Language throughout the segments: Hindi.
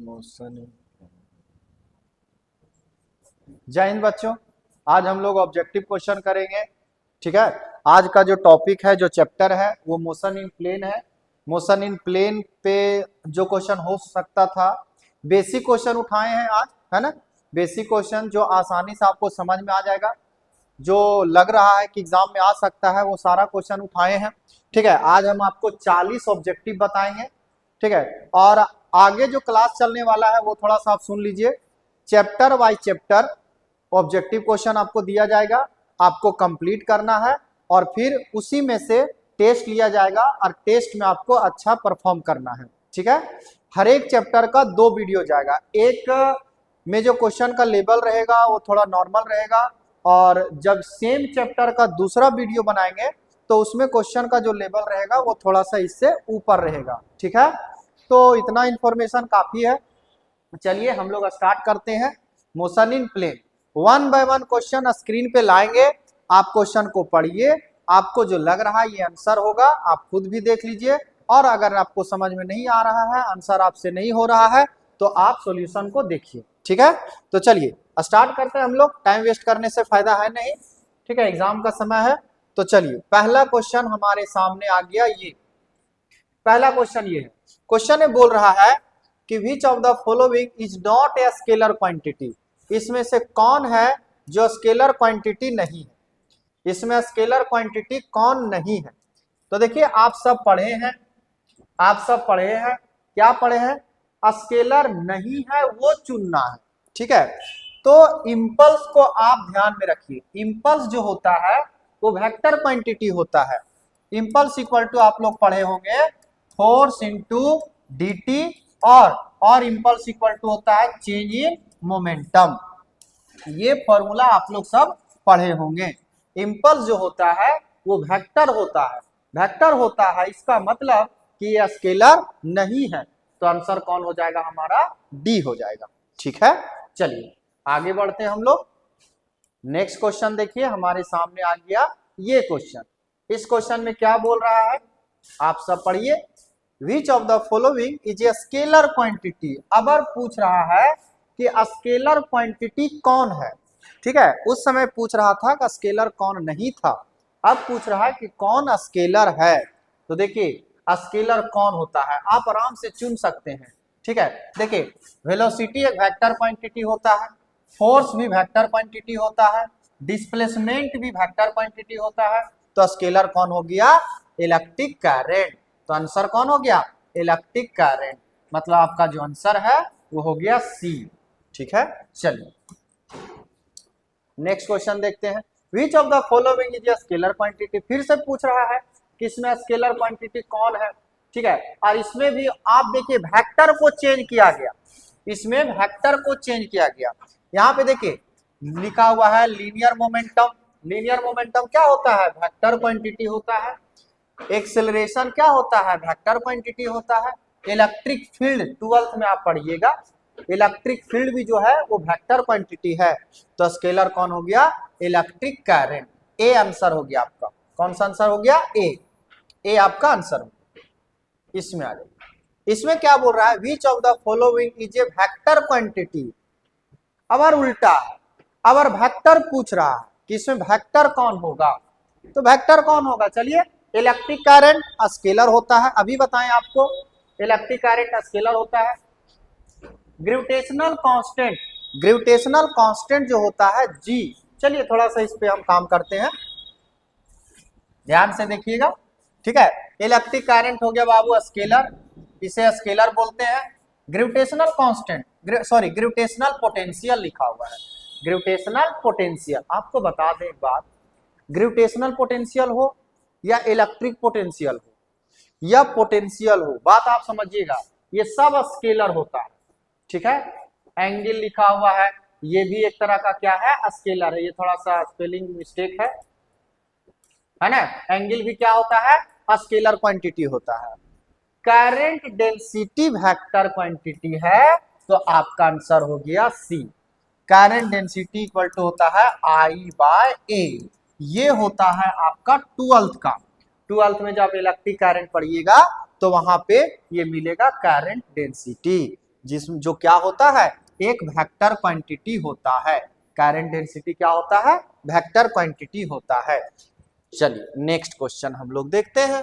मोशन। जय हिंद बच्चों, आज हम लोग ऑब्जेक्टिव क्वेश्चन करेंगे। ठीक है, आज का जो टॉपिक है, जो चैप्टर है, वो मोशन इन प्लेन है। मोशन इन प्लेन पे जो क्वेश्चन हो सकता था, बेसिक क्वेश्चन उठाए हैं आज, है ना। बेसिक क्वेश्चन जो आसानी से आपको समझ में आ जाएगा, जो लग रहा है कि एग्जाम में आ सकता है, वो सारा क्वेश्चन उठाए हैं। ठीक है, आज हम आपको 40 ऑब्जेक्टिव बताएंगे। ठीक है, और आगे जो क्लास चलने वाला है वो थोड़ा सा आप सुन लीजिए। Chapter by chapter objective question आपको दिया जाएगा, आपको कंप्लीट करना है और फिर उसी में से टेस्ट लिया जाएगा और टेस्ट में आपको अच्छा परफॉर्म करना है। ठीक है, हर एक चैप्टर का 2 वीडियो जाएगा। एक में जो क्वेश्चन का लेवल रहेगा वो थोड़ा नॉर्मल रहेगा, और जब सेम चैप्टर का दूसरा वीडियो बनाएंगे तो उसमें क्वेश्चन का जो लेवल रहेगा वो थोड़ा सा इससे ऊपर रहेगा। ठीक है, तो इतना इंफॉर्मेशन काफी है। चलिए हम लोग स्टार्ट करते हैं। Motion in plane, one by one question screen पे लाएंगे। आप क्वेश्चन को पढ़िए, आपको जो लग रहा है ये आंसर होगा, आप खुद भी देख लीजिए। और अगर आपको समझ में नहीं आ रहा है, आंसर आपसे नहीं हो रहा है, तो आप सॉल्यूशन को देखिए। ठीक है, तो चलिए स्टार्ट करते हैं हम लोग, टाइम वेस्ट करने से फायदा है नहीं। ठीक है, एग्जाम का समय है, तो चलिए पहला क्वेश्चन हमारे सामने आ गया। ये पहला क्वेश्चन ये है। क्वेश्चन में बोल रहा है कि विच of the following is not a scalar quantity. इसमें से कौन है जो स्केलर क्वांटिटी नहीं है, इसमें स्केलर क्वांटिटी कौन नहीं है। तो देखिए, आप सब पढ़े हैं, आप सब पढ़े हैं, क्या पढ़े हैं, स्केलर नहीं है वो चुनना है। ठीक है, तो इंपल्स को आप ध्यान में रखिए। इंपल्स जो होता है वो वेक्टर क्वांटिटी होता है। इंपल्स इक्वल टू आप लोग पढ़े होंगे फोर्स इंटू dt, और इंपल्स इक्वल टू होता है चेंज इन मोमेंटम। ये फॉर्मूला आप लोग सब पढ़े होंगे। इंपल्स जो होता है वो वेक्टर होता है, वेक्टर होता है, इसका मतलब कि यह स्केलर नहीं है। तो आंसर कौन हो जाएगा हमारा, डी हो जाएगा। ठीक है, चलिए आगे बढ़ते हैं हम लोग। नेक्स्ट क्वेश्चन देखिए हमारे सामने आ गया ये क्वेश्चन। इस क्वेश्चन में क्या बोल रहा है, आप सब पढ़िए। विच of the following is a scalar quantity. अब पूछ रहा है कि स्केलर क्वांटिटी कौन है। ठीक है, उस समय पूछ रहा था कि स्केलर कौन नहीं था, अब पूछ रहा है कि कौन स्केलर है। तो देखिए स्केलर कौन होता है, आप आराम से चुन सकते हैं। ठीक है, देखिए वेलोसिटी एक वेक्टर क्वांटिटी होता है, फोर्स भी वेक्टर क्वांटिटी होता है, डिस्प्लेसमेंट भी वेक्टर क्वांटिटी होता है। तो स्केलर कौन हो गया, इलेक्ट्रिक करंट। तो आंसर कौन हो गया, इलेक्ट्रिक करंट। मतलब आपका जो आंसर है वो हो गया सी। ठीक है, चलिए नेक्स्ट क्वेश्चन देखते हैं। विच of the following is a scalar quantity. फिर से पूछ रहा है कि इसमें स्केलर क्वांटिटी कौन है। ठीक है, और इसमें भी आप देखिए वेक्टर को चेंज किया गया, इसमें वेक्टर को चेंज किया गया। यहाँ पे देखिए लिखा हुआ है लीनियर मोमेंटम। लीनियर मोमेंटम क्या होता है, वेक्टर क्वांटिटी होता है। एक्सेलरेशन क्या होता है, वेक्टर क्वांटिटी होता है। इलेक्ट्रिक फील्ड 12th में आप पढ़िएगा, इलेक्ट्रिक फील्ड भी जो है वो वेक्टर क्वांटिटी है। तो स्केलर कौन हो गया, इलेक्ट्रिक करंट। ए आंसर हो गया आपका, कौन सा आंसर हो गया, ए आपका आंसर हो गया। इसमें आ जाए, इसमें क्या बोल रहा है, विच of the following is a vector quantity. अगर उल्टा है, अगर वेक्टर पूछ रहा है कि इसमें वेक्टर कौन होगा, तो वेक्टर कौन होगा, चलिए इलेक्ट्रिक करंट स्केलर होता है। अभी बताएं आपको, इलेक्ट्रिक करंट स्केलर होता है। ग्रेविटेशनल कांस्टेंट, ग्रेविटेशनल कांस्टेंट जो होता है जी। चलिए थोड़ा सा इस पे हम काम करते हैं, ध्यान से देखिएगा। ठीक है, इलेक्ट्रिक करंट हो गया बाबू स्केलर, इसे स्केलर बोलते हैं। Gravitational constant, sorry gravitational potential लिखा हुआ है, ग्रेविटेशनल पोटेंशियल। आपको बता दें एक बात, ग्रेविटेशनल पोटेंशियल हो या इलेक्ट्रिक पोटेंशियल हो या पोटेंशियल हो, बात आप समझिएगा, ये सब स्केलर होता है। ठीक है, एंगल लिखा हुआ है, ये भी एक तरह का क्या है, स्केलर है। ये थोड़ा सा स्पेलिंग मिस्टेक है ना। एंगल भी क्या होता है, स्केलर क्वांटिटी होता है। करंट डेंसिटी वेक्टर क्वांटिटी है, तो आपका आंसर हो गया सी। करंट डेंसिटी इक्वल टू होता है आई बाय ए। ये होता है आपका 12th का। 12th में जब इलेक्ट्रिक करंट पढ़िएगा तो वहां पे ये मिलेगा करंट डेंसिटी। जिसमें जो क्या होता है, एक वेक्टर क्वांटिटी होता है। करंट डेंसिटी क्या होता है, वेक्टर क्वांटिटी होता है। चलिए नेक्स्ट क्वेश्चन हम लोग देखते हैं।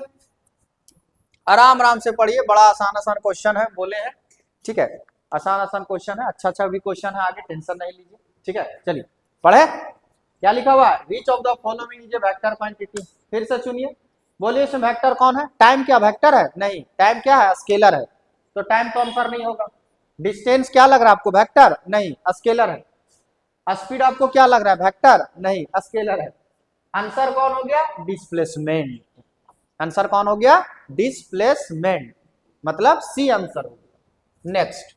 आराम आराम से पढ़िए, बड़ा आसान आसान क्वेश्चन है बोले हैं, ठीक है, आसान आसान क्वेश्चन है, अच्छा अच्छा भी क्वेश्चन है, आगे टेंशन नहीं लीजिए, ठीक है। चलिए पढ़े, क्या लिखा हुआ है, विच of the following is a vector quantity. फिर से सुनिए, बोलिए इसमें वेक्टर कौन है, टाइम क्या वेक्टर है, नहीं, टाइम क्या है, स्केलर है, तो टाइम तो आंसर नहीं होगा। डिस्टेंस क्या लग रहा है आपको, वेक्टर, नहीं, स्केलर है। स्पीड आपको क्या लग रहा है, वेक्टर, नहीं, स्केलर है। आंसर कौन हो गया, डिस्प्लेसमेंट। आंसर कौन हो गया, डिस्प्लेसमेंट, मतलब सी आंसर हो गया। नेक्स्ट,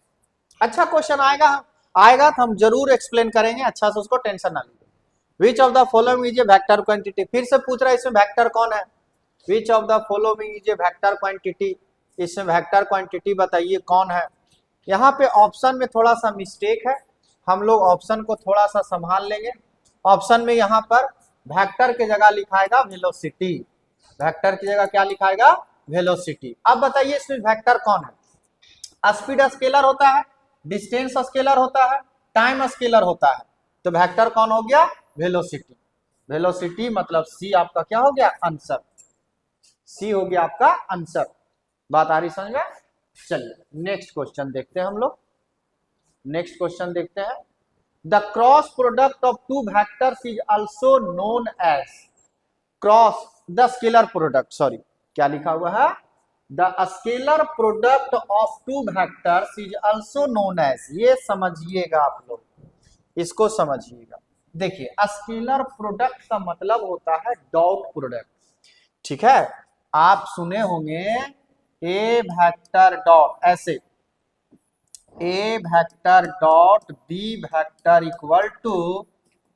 अच्छा क्वेश्चन आएगा, आएगा तो हम जरूर एक्सप्लेन करेंगे अच्छा से, उसको टेंशन ना लीजिए। विच of the following is a vector quantity, फिर से पूछ रहा है इसमें वेक्टर कौन है, विच of the following is a vector quantity, इसमें वेक्टर क्वांटिटी बताइए कौन है। यहाँ पे ऑप्शन में थोड़ा सा मिस्टेक है, हम लोग ऑप्शन को थोड़ा सा संभाल लेंगे। ऑप्शन में यहाँ पर वेक्टर की जगह लिखाएगा वेलोसिटी, वेक्टर की जगह क्या लिखाएगा, वेलोसिटी। अब बताइए इसमें वेक्टर कौन है, स्पीड स्केलर होता है, डिस्टेंस स्केलर होता है, टाइम स्केलर होता है, तो वेक्टर कौन हो गया, वेलोसिटी। वेलोसिटी मतलब सी आपका क्या हो गया, आंसर, सी हो गया आपका आंसर। बात आ रही समझ में। चलिए नेक्स्ट क्वेश्चन देखते हैं हम लोग, नेक्स्ट क्वेश्चन देखते हैं। The cross product of two vectors is also known as, cross the scalar product, sorry क्या लिखा हुआ है, the scalar product of two vectors is also known as, ये समझिएगा आप लोग, इसको समझिएगा। देखिए स्केलर प्रोडक्ट का मतलब होता है डॉट प्रोडक्ट, ठीक है, आप सुने होंगे ए वेक्टर डॉट, ऐसे A vector dot B vector equal to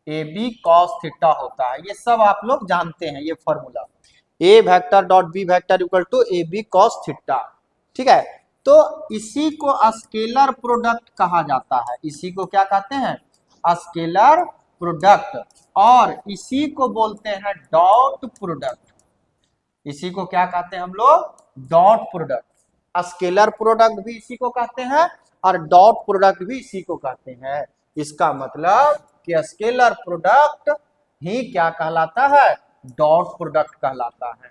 A B cos theta होता है, ये सब आप लोग जानते हैं ये formula, A vector dot B vector equal to A B cos theta, ठीक है। तो इसी को स्केलर प्रोडक्ट कहा जाता है, इसी को क्या कहते हैं, स्केलर प्रोडक्ट, और इसी को बोलते हैं डॉट प्रोडक्ट, इसी को क्या कहते हैं हम लोग, डॉट प्रोडक्ट। स्केलर प्रोडक्ट भी इसी को कहते हैं और डॉट प्रोडक्ट भी इसी को कहते हैं। इसका मतलब कि स्केलर प्रोडक्ट ही क्या कहलाता है, डॉट प्रोडक्ट कहलाता है,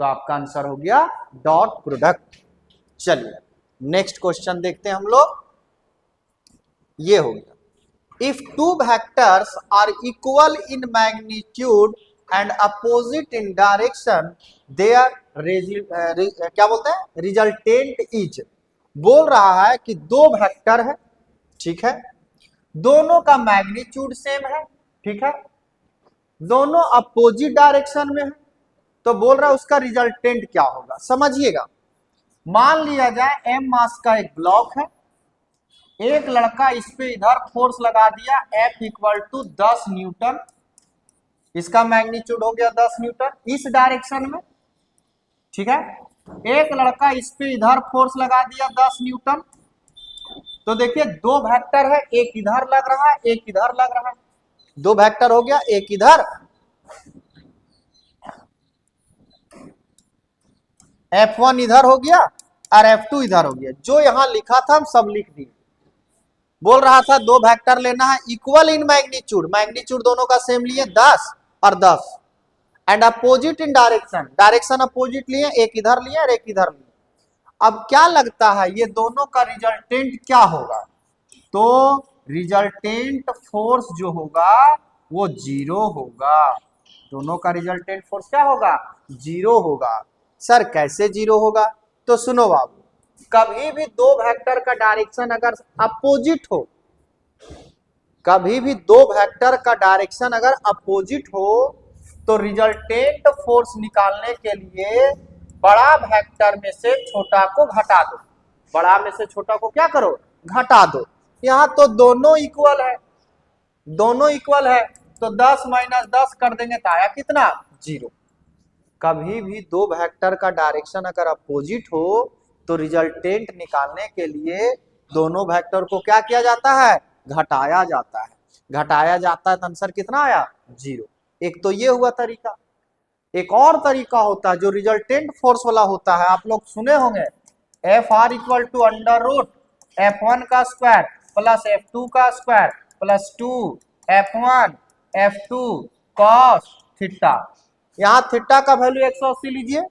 तो आपका आंसर हो गया डॉट प्रोडक्ट। चलिए नेक्स्ट क्वेश्चन देखते हैं हम लोग, ये हो गया, if two vectors are equal in magnitude and opposite in direction there क्या बोलते हैं, रिजल्टेंट इज, बोल रहा है कि दो वेक्टर है, ठीक है, दोनों का मैग्नीट्यूड सेम है, ठीक है, दोनों अपोजिट डायरेक्शन में है, तो बोल रहा है उसका रिजल्टेंट क्या होगा। समझिएगा, मान लिया जाए एम मास का एक ब्लॉक है, एक लड़का इस पे इधर फोर्स लगा दिया F इक्वल टू 10 न्यूटन, इसका मैग्नीट्यूड हो गया 10 न्यूटन इस डायरेक्शन में, ठीक है, एक लड़का इस पे इधर फोर्स लगा दिया 10 न्यूटन, तो देखिए दो वेक्टर है, एक इधर लग रहा है एक इधर लग रहा है, दो वेक्टर हो गया, एक इधर F1 इधर हो गया और F2 इधर हो गया, जो यहां लिखा था हम सब लिख दिए। बोल रहा था दो वेक्टर लेना है इक्वल इन मैग्नीट्यूड, मैग्नीट्यूड दोनों का सेम लिए 10 और 10, and opposite in direction, direction opposite लिए, एक इधर लिए और एक इधर लिए। अब क्या लगता है ये दोनों का रिजल्टेंट क्या होगा, तो रिजल्टेंट फोर्स जो होगा वो 0 होगा, दोनों का रिजल्टेंट फोर्स क्या होगा, 0 होगा। सर कैसे 0 होगा, तो सुनो बाबू, कभी भी दो वेक्टर का डायरेक्शन अगर अपोजिट हो, कभी भी दो वेक्टर का डायरेक्शन अगर अपोजिट हो, तो रिजल्टेंट फोर्स निकालने के लिए बड़ा वेक्टर में से छोटा को घटा दो, बड़ा में से छोटा को क्या करो, घटा दो। यहाँ तो दोनों इक्वल है, दोनों इक्वल है, तो 10 माइनस 10 कर देंगे तो आया कितना, 0। कभी भी दो वेक्टर का डायरेक्शन अगर अपोजिट हो तो रिजल्टेंट निकालने के लिए दोनों वेक्टर को क्या किया जाता है, घटाया जाता है, घटाया जाता है तो आंसर कितना आया, 0। एक तो ये हुआ तरीका, एक और तरीका होता है जो रिजल्टेंट फोर्स वाला होता है, आप लोग सुने होंगे F R equal to under root F1 का स्क्वायर प्लस F2 का square plus 2 F1 F2 cos theta. यहाँ थीटा का वैल्यू 180 लीजिए,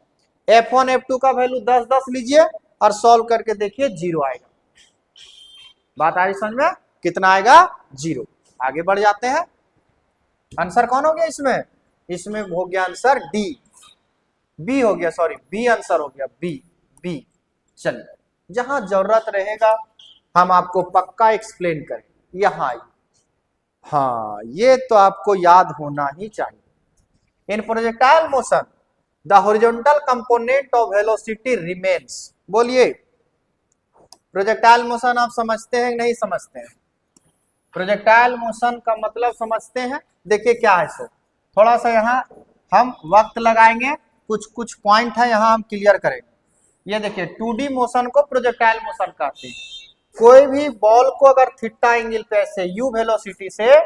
F1 F2 का वैल्यू 10 लीजिए और सॉल्व करके देखिए 0 आएगा। बात आ रही समझ में? कितना आएगा? 0। आगे बढ़ जाते हैं। आंसर कौन हो गया इसमें? इसमें हो गया आंसर डी, बी हो गया, सॉरी बी आंसर हो गया, बी बी। चलिए, जहां जरूरत रहेगा हम आपको पक्का एक्सप्लेन करें। यहां आइए, हाँ ये तो आपको याद होना ही चाहिए। In projectile motion the horizontal component of velocity remains. बोलिए, प्रोजेक्टाइल मोशन आप समझते हैं नहीं समझते हैं? प्रोजेक्टाइल मोशन का मतलब समझते हैं? देखिए क्या है सो, थोड़ा सा यहाँ हम वक्त लगाएंगे, कुछ कुछ पॉइंट है यहाँ हम क्लियर करेंगे। ये देखिए 2D मोशन को प्रोजेक्टाइल मोशन कहते हैं। कोई भी बॉल को अगर थीटा एंगल पे ऐसे यू वेलोसिटी से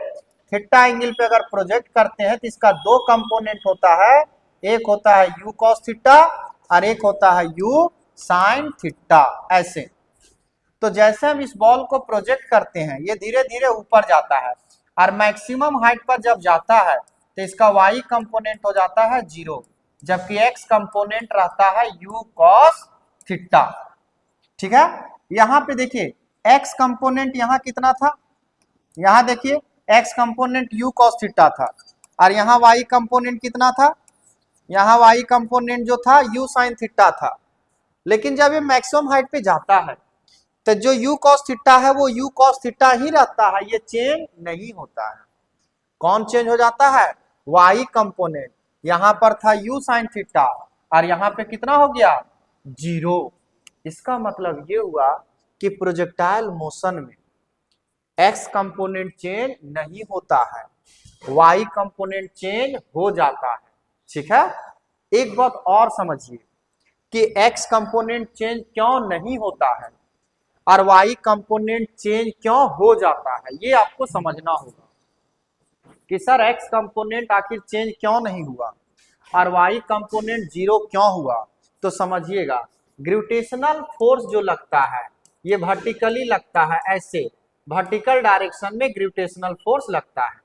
थीटा एंगल पे अगर प्रोजेक्ट करते हैं तो इसका दो कंपोनेंट होता है, एक होता है यू कॉस थीटा और एक होता है यू साइन थीटा। ऐसे तो जैसे हम इस बॉल को प्रोजेक्ट करते हैं ये धीरे धीरे ऊपर जाता है और मैक्सिमम हाइट पर जब जाता है तो इसका y कंपोनेंट हो जाता है 0, जबकि x कंपोनेंट रहता है u cos थीटा। ठीक है, यहाँ पे देखिए x कंपोनेंट यहाँ कितना था, यहाँ देखिए x component u cos theta था और यहाँ y कंपोनेंट कितना था, यहाँ y कंपोनेंट जो था u sin थीटा था। लेकिन जब ये मैक्सिमम हाइट पे जाता है तो जो u cos थीटा है वो u cos थीटा ही रहता है, ये चेंज नहीं होता है। कौन चेंज हो जाता है? y component. यहां पर था u sin थीटा और यहाँ पे कितना हो गया? 0। इसका मतलब ये हुआ कि प्रोजेक्टाइल मोशन में x कंपोनेंट चेंज नहीं होता है, y कंपोनेंट चेंज हो जाता है। ठीक है, एक बात और समझिए कि x कंपोनेंट चेंज क्यों नहीं होता है और y कंपोनेंट चेंज क्यों हो जाता है, ये आपको समझना होगा कि सर x कंपोनेंट आखिर चेंज क्यों नहीं हुआ और y कंपोनेंट 0 क्यों हुआ। तो समझिएगा, ग्रेविटेशनल फोर्स जो लगता है ये वर्टिकली लगता है, ऐसे वर्टिकल डायरेक्शन में ग्रेविटेशनल फोर्स लगता है।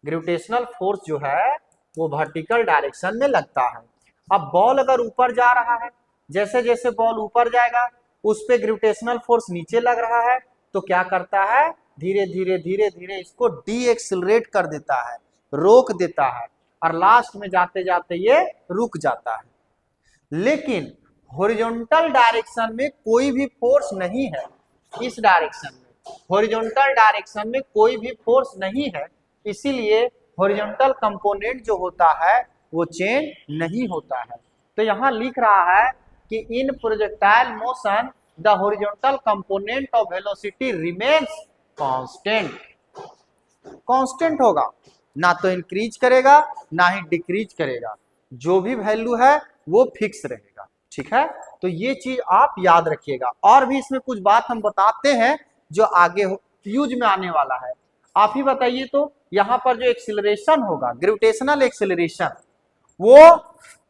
ग्रेविटेशनल फोर्स जो है वो वर्टिकल डायरेक्शन में लगता है। अब बॉल अगर ऊपर जा रहा है, जैसे जैसे बॉल ऊपर जाएगा उस पे ग्रेविटेशनल फोर्स नीचे लग रहा है, तो क्या करता है? धीरे धीरे धीरे धीरे इसको डी एक्सिलरेट कर देता है, रोक देता है और लास्ट में जाते जाते ये रुक जाता है। लेकिन हॉरिजॉन्टल डायरेक्शन में कोई भी फोर्स नहीं है, इस डायरेक्शन में हॉरिजॉन्टल डायरेक्शन में कोई भी फोर्स नहीं है, इसीलिए हॉरिजॉन्टल कंपोनेंट जो होता है वो चेंज नहीं होता है। तो यहाँ लिख रहा है कि in projectile motion the horizontal component of velocity remains constant. Constant होगा, ना तो इंक्रीज करेगा ना ही डिक्रीज करेगा, जो भी वैल्यू है वो फिक्स रहेगा। ठीक है, तो ये चीज आप याद रखिएगा। और भी इसमें कुछ बात हम बताते हैं जो आगे यूज में आने वाला है। आप ही बताइए, तो यहाँ पर जो एक्सिलरेशन होगा, ग्रेविटेशनल एक्सिलरेशन, वो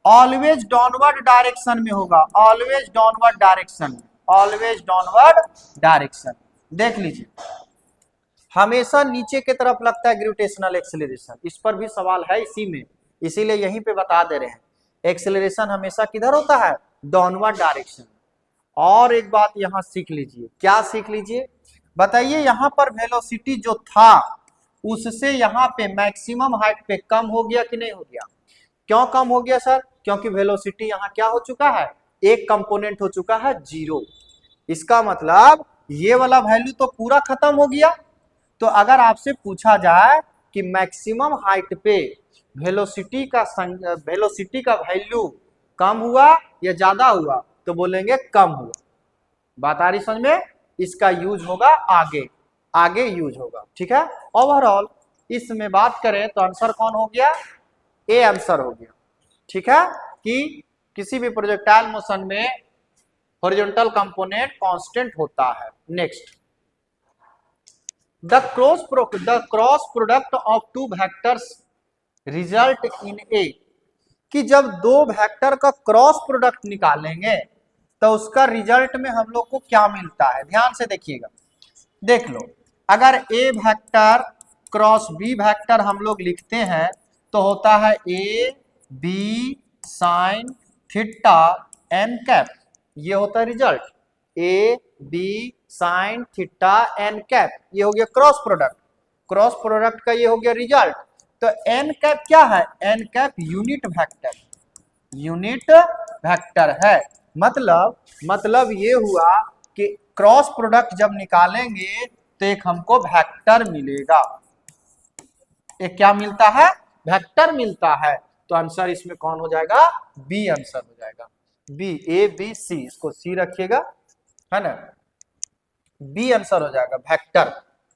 ऑलवेज डाउनवर्ड डायरेक्शन में होगा, ऑलवेज डाउनवर्ड डायरेक्शन में, ऑलवेज डाउनवर्ड डायरेक्शन। देख लीजिए, हमेशा नीचे की तरफ लगता है ग्रेविटेशनल एक्सेलरेशन। इस पर भी सवाल है इसी में, इसीलिए यहीं पे बता दे रहे हैं, एक्सेलरेशन हमेशा किधर होता है? Downward direction. और एक बात यहां सीख लीजिए, क्या सीख लीजिए? बताइए, यहां पर वेलोसिटी जो था उससे यहाँ पे मैक्सिमम हाइट पे कम हो गया कि नहीं हो गया? क्यों कम हो गया सर? क्योंकि वेलोसिटी यहाँ क्या हो चुका है? एक कंपोनेंट हो चुका है 0। इसका मतलब ये वाला वैल्यू तो पूरा खत्म हो गया। तो अगर आपसे पूछा जाए कि मैक्सिमम हाइट पे वेलोसिटी का वैल्यू कम हुआ या ज्यादा हुआ, तो बोलेंगे कम हुआ। बात आ रही समझ में? इसका यूज होगा आगे, आगे यूज होगा। ठीक है, ओवरऑल इसमें बात करें तो आंसर कौन हो गया? ए आंसर हो गया। ठीक है, कि किसी भी प्रोजेक्टाइल मोशन में हॉरिजॉन्टल कंपोनेंट कांस्टेंट होता है। Next, the cross product of two vectors result in a, कि जब दो वेक्टर का क्रॉस प्रोडक्ट निकालेंगे तो उसका रिजल्ट में हम लोग को क्या मिलता है, ध्यान से देखिएगा। देख लो, अगर A vector cross B vector हम लोग लिखते हैं तो होता है A B sine theta N cap, ये होता है result. A B sine theta N cap, ये हो गया क्रॉस प्रोडक्ट। क्रॉस प्रोडक्ट का ये हो गया रिजल्ट। तो एन कैप क्या है, N cap unit vector, unit vector है। मतलब ये हुआ कि क्रॉस प्रोडक्ट जब निकालेंगे तो एक हमको वेक्टर मिलेगा। एक क्या मिलता है, वेक्टर मिलता है। तो आंसर इसमें कौन हो जाएगा, बी आंसर हो जाएगा। बी, ए बी सी, इसको सी रखिएगा, है ना, बी आंसर हो जाएगा, वेक्टर।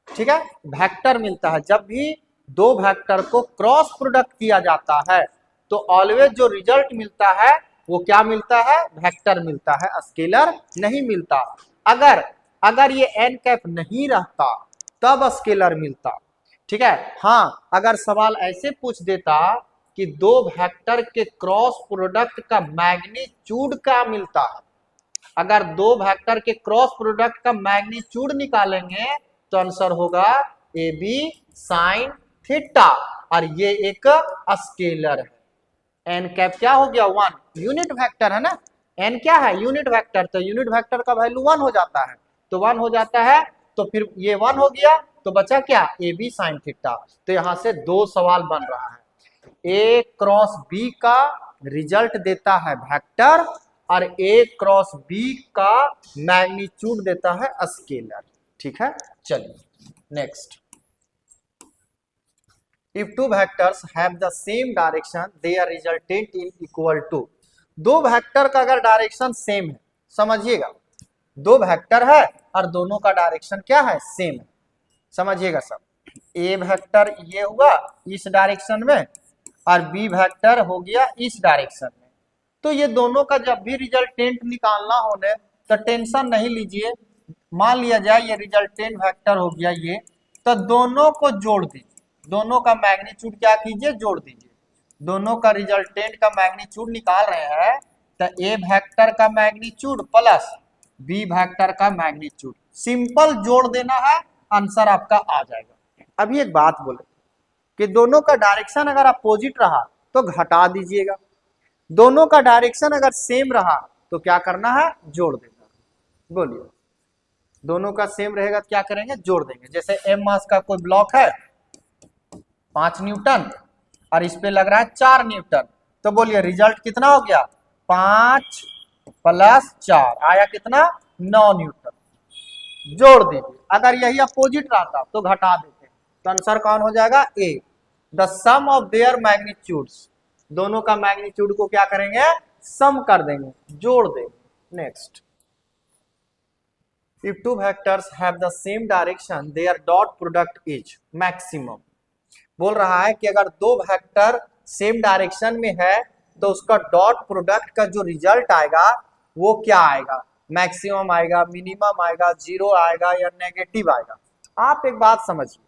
ठीक है, वेक्टर मिलता है। जब भी दो वेक्टर को क्रॉस प्रोडक्ट किया जाता है तो ऑलवेज जो रिजल्ट मिलता है वो क्या मिलता है, वेक्टर मिलता है, स्केलर नहीं मिलता। अगर ये एन कैप नहीं रहता तब स्केलर मिलता। ठीक है, हाँ, अगर सवाल ऐसे पूछ देता कि दो वेक्टर के क्रॉस प्रोडक्ट का मैग्नीट्यूड क्या मिलता है, अगर दो वेक्टर के क्रॉस प्रोडक्ट का मैग्नीट्यूड निकालेंगे तो आंसर होगा ए बी साइन थीटा, और ये एक स्केलर है। एन कैप क्या हो गया, 1, यूनिट वेक्टर है ना, एन क्या है, यूनिट वेक्टर, तो यूनिट वेक्टर का वैल्यू 1 हो जाता है। तो 1 हो जाता है तो फिर ये 1 हो गया, तो बचा क्या, ए बी साइन थीटा। तो यहां से दो सवाल बन रहा है, ए क्रॉस बी का रिजल्ट देता है वेक्टर और ए क्रॉस बी का मैग्नीट्यूड देता है स्केलर। ठीक है, चलिए next. If two vectors have the same direction, their resultant is equal to। दो वेक्टर का अगर डायरेक्शन सेम है, समझिएगा, दो वेक्टर है और दोनों का डायरेक्शन क्या है, सेम है, समझिएगा सब। ए वेक्टर ये हुआ इस डायरेक्शन में और बी वेक्टर हो गया इस डायरेक्शन में। तो ये दोनों का जब भी रिजल्टेंट निकालना होने तो टेंशन नहीं लीजिए, मान लिया जाए ये रिजल्टेंट वेक्टर हो गया ये, तो दोनों को जोड़ दीजिए, दोनों का मैग्नीट्यूड क्या कीजिए, जोड़ दीजिए। दोनों का रिजल्टेंट का मैग्नीट्यूड निकाल रहे हैं तो ए वेक्टर का मैग्नीट्यूड प्लस बी वेक्टर का मैग्नीट्यूड, सिंपल जोड़ देना है, आंसर आपका आ जाएगा। अभी एक बात बोले कि दोनों का डायरेक्शन अगर अपोजिट रहा तो घटा दीजिएगा, दोनों का डायरेक्शन अगर सेम रहा तो क्या करना है, जोड़ देना। बोलिए, दोनों का सेम रहेगा तो क्या करेंगे, जोड़ देंगे। जैसे एम मास का कोई ब्लॉक है 5 न्यूटन और इस पे लग रहा है 4 न्यूटन, तो बोलिए रिजल्ट कितना हो गया, 5 + 4 आया कितना, 9 न्यूटन। जोड़ दीजिए, अगर यही अपोजिट रहता तो घटा देते, तो आंसर कौन हो जाएगा, A. The sum of their magnitudes, दोनों का मैग्नीट्यूड को क्या करेंगे, सम कर देंगे, जोड़ देंगे। Next, if two vectors have the same direction their dot product is maximum। बोल रहा है कि अगर दो वेक्टर सेम डायरेक्शन में है तो उसका डॉट प्रोडक्ट का जो रिजल्ट आएगा वो क्या आएगा, मैक्सिमम आएगा, मिनिमम आएगा, जीरो आएगा या नेगेटिव आएगा। आप एक बात समझिए,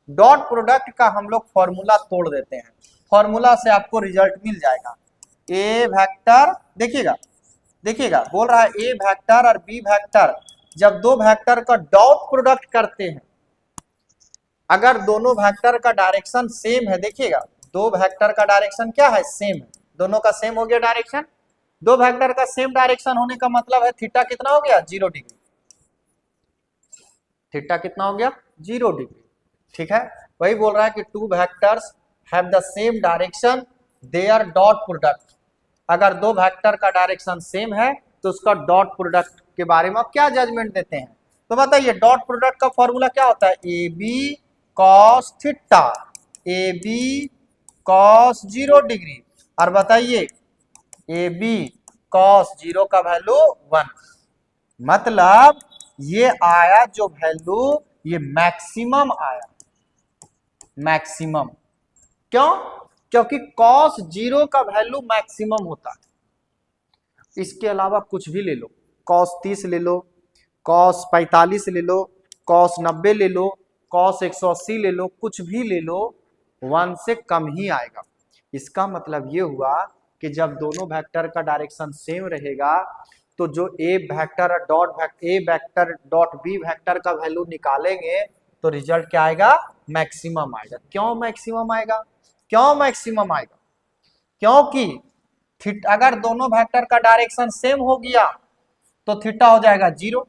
डॉट प्रोडक्ट का हम लोग फॉर्मूला तोड़ देते हैं, फॉर्मूला से आपको रिजल्ट मिल जाएगा। ए वेक्टर, देखिएगा बोल रहा है ए वेक्टर और बी वेक्टर, जब दो वेक्टर का डॉट प्रोडक्ट करते हैं, अगर दोनों वेक्टर का डायरेक्शन सेम है, देखिएगा दो वेक्टर का डायरेक्शन क्या है, सेम है, दोनों का सेम हो गया डायरेक्शन। दो वेक्टर का सेम डायरेक्शन होने का मतलब है थीटा कितना हो गया, 0 डिग्री। थीटा कितना हो गया, 0 डिग्री। ठीक है, वही बोल रहा है कि two vectors have the same direction their dot product, अगर दो वेक्टर का डायरेक्शन सेम है तो उसका डॉट प्रोडक्ट के बारे में आप क्या जजमेंट देते हैं। तो बताइए डॉट प्रोडक्ट का फॉर्मूला क्या होता है, A B cos theta, A B cos 0 degree, और बताइए ए बी कॉस 0 का वैल्यू 1। मतलब ये आया जो वैल्यू, ये मैक्सिमम आया, मैक्सिमम। क्यों, क्योंकि कॉस 0 का वैल्यू मैक्सिमम होता है। इसके अलावा कुछ भी ले लो, कॉस 30 ले लो, कॉस 45 ले लो, कॉस 90 ले लो, कॉस 180 ले लो, कुछ भी ले लो, 1 से कम ही आएगा। इसका मतलब ये हुआ कि जब दोनों वेक्टर का डायरेक्शन सेम रहेगा तो जो ए वेक्टर डॉट बी वेक्टर का वैल्यू निकालेंगे तो रिजल्ट क्या आएगा, मैक्सिमम आएगा। क्यों मैक्सिमम आएगा, क्यों मैक्सिमम आएगा, क्योंकि अगर दोनों वेक्टर का डायरेक्शन सेम हो गया तो थीटा हो जाएगा 0,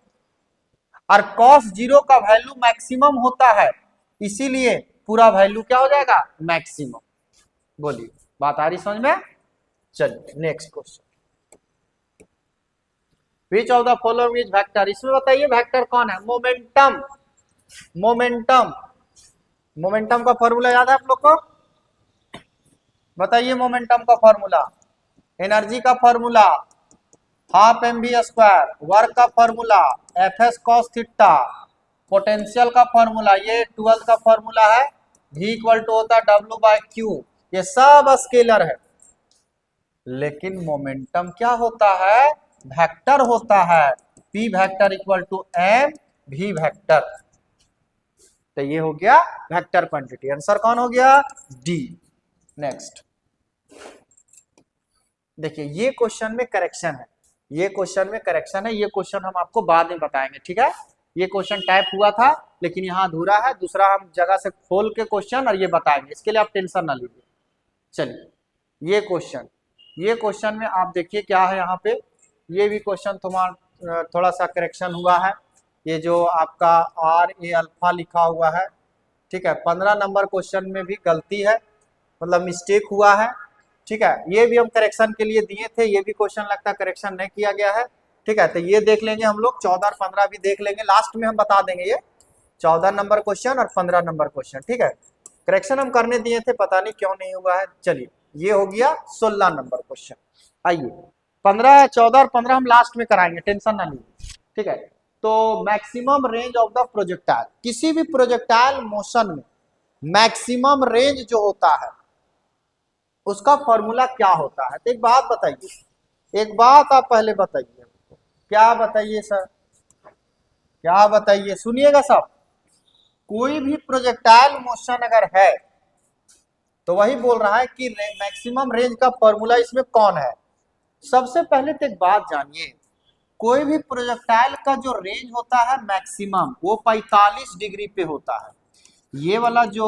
और cos 0 का वैल्यू मैक्सिमम होता है, इसीलिए पूरा वैल्यू क्या हो जाएगा, मैक्सिमम। बोलिए बात आ रही समझ में। चलिए next question, which of the following is vector, इसमें बताइए वेक्टर कौन है, मोमेंटम। मोमेंटम, मोमेंटम का फॉर्मूला याद है आप लोग को, बताइए मोमेंटम का फॉर्मूला, एनर्जी का formula half M V square, work का formula F S cos theta, potential का फॉर्मूला ये 12 का फॉर्मूला है, v इक्वल टू होता है w बाय क्यू, ये सब स्केलर है। लेकिन मोमेंटम क्या होता है, वेक्टर होता है, p vector equal to m v vector. तो ये हो गया वेक्टर क्वांटिटी, आंसर कौन हो गया, डी। नेक्स्ट देखिए ये क्वेश्चन में करेक्शन है, ये क्वेश्चन में करेक्शन है, ये क्वेश्चन हम आपको बाद में बताएंगे, ठीक है। ये क्वेश्चन टाइप हुआ था लेकिन यहाँ अधूरा है, दूसरा हम जगह से खोल के क्वेश्चन और ये बताएंगे, इसके लिए आप टेंशन ना लीजिए। चलिए ये क्वेश्चन में आप देखिए क्या है यहाँ पे, ये भी क्वेश्चन तुम्हारा थोड़ा सा करेक्शन हुआ है, ये जो आपका आर ए अल्फा लिखा हुआ है, ठीक है, 15 नंबर क्वेश्चन में भी गलती है, मतलब मिस्टेक हुआ है, ठीक है। ये भी हम करेक्शन के लिए दिए थे, ये भी क्वेश्चन लगता है करेक्शन नहीं किया गया है, ठीक है। तो ये देख लेंगे हम लोग, 14 और 15 भी देख लेंगे, लास्ट में हम बता देंगे ये 14 नंबर क्वेश्चन और 15 नंबर क्वेश्चन, ठीक है। करेक्शन हम करने दिए थे, पता नहीं क्यों नहीं हुआ है। चलिए ये हो गया 16 नंबर क्वेश्चन। आइए 15, 14 और 15 हम लास्ट में कराएंगे, टेंशन ना लीजिए, ठीक है। तो maximum range of the projectile, किसी भी प्रोजेक्टाइल मोशन में मैक्सिमम रेंज जो होता है उसका फॉर्मूला क्या होता है। तो एक बात बताइए, एक बात आप पहले बताइए, क्या बताइए सर, क्या बताइए, सुनिएगा सब। कोई भी प्रोजेक्टाइल मोशन अगर है तो वही बोल रहा है कि मैक्सिमम रेंज का फॉर्मूला इसमें कौन है। सबसे पहले तो एक बात जानिए, कोई भी प्रोजेक्टाइल का जो रेंज होता है मैक्सिमम वो 45 डिग्री पे होता है। ये वाला जो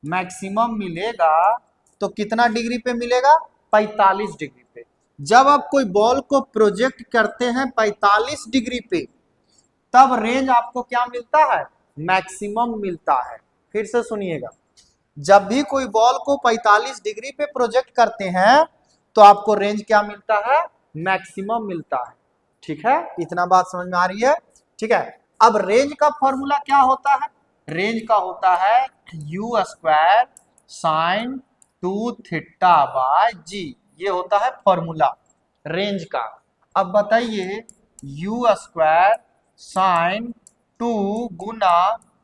मैक्सिमम मिलेगा तो कितना डिग्री पे मिलेगा, 45 डिग्री पे। जब आप कोई बॉल को प्रोजेक्ट करते हैं 45 डिग्री पे, तब रेंज आपको क्या मिलता है, मैक्सिमम मिलता है। फिर से सुनिएगा, जब भी कोई बॉल को 45 डिग्री पे प्रोजेक्ट करते हैं तो आपको रेंज क्या मिलता है, मैक्सिमम मिलता है, ठीक है। इतना बात समझ में आ रही है, ठीक है। अब रेंज का फॉर्मूला क्या होता है, रेंज का होता है U square sine 2 theta by G, ये होता है फॉर्मूला रेंज का। अब बताइए यू स्क्वायर साइन 2 गुना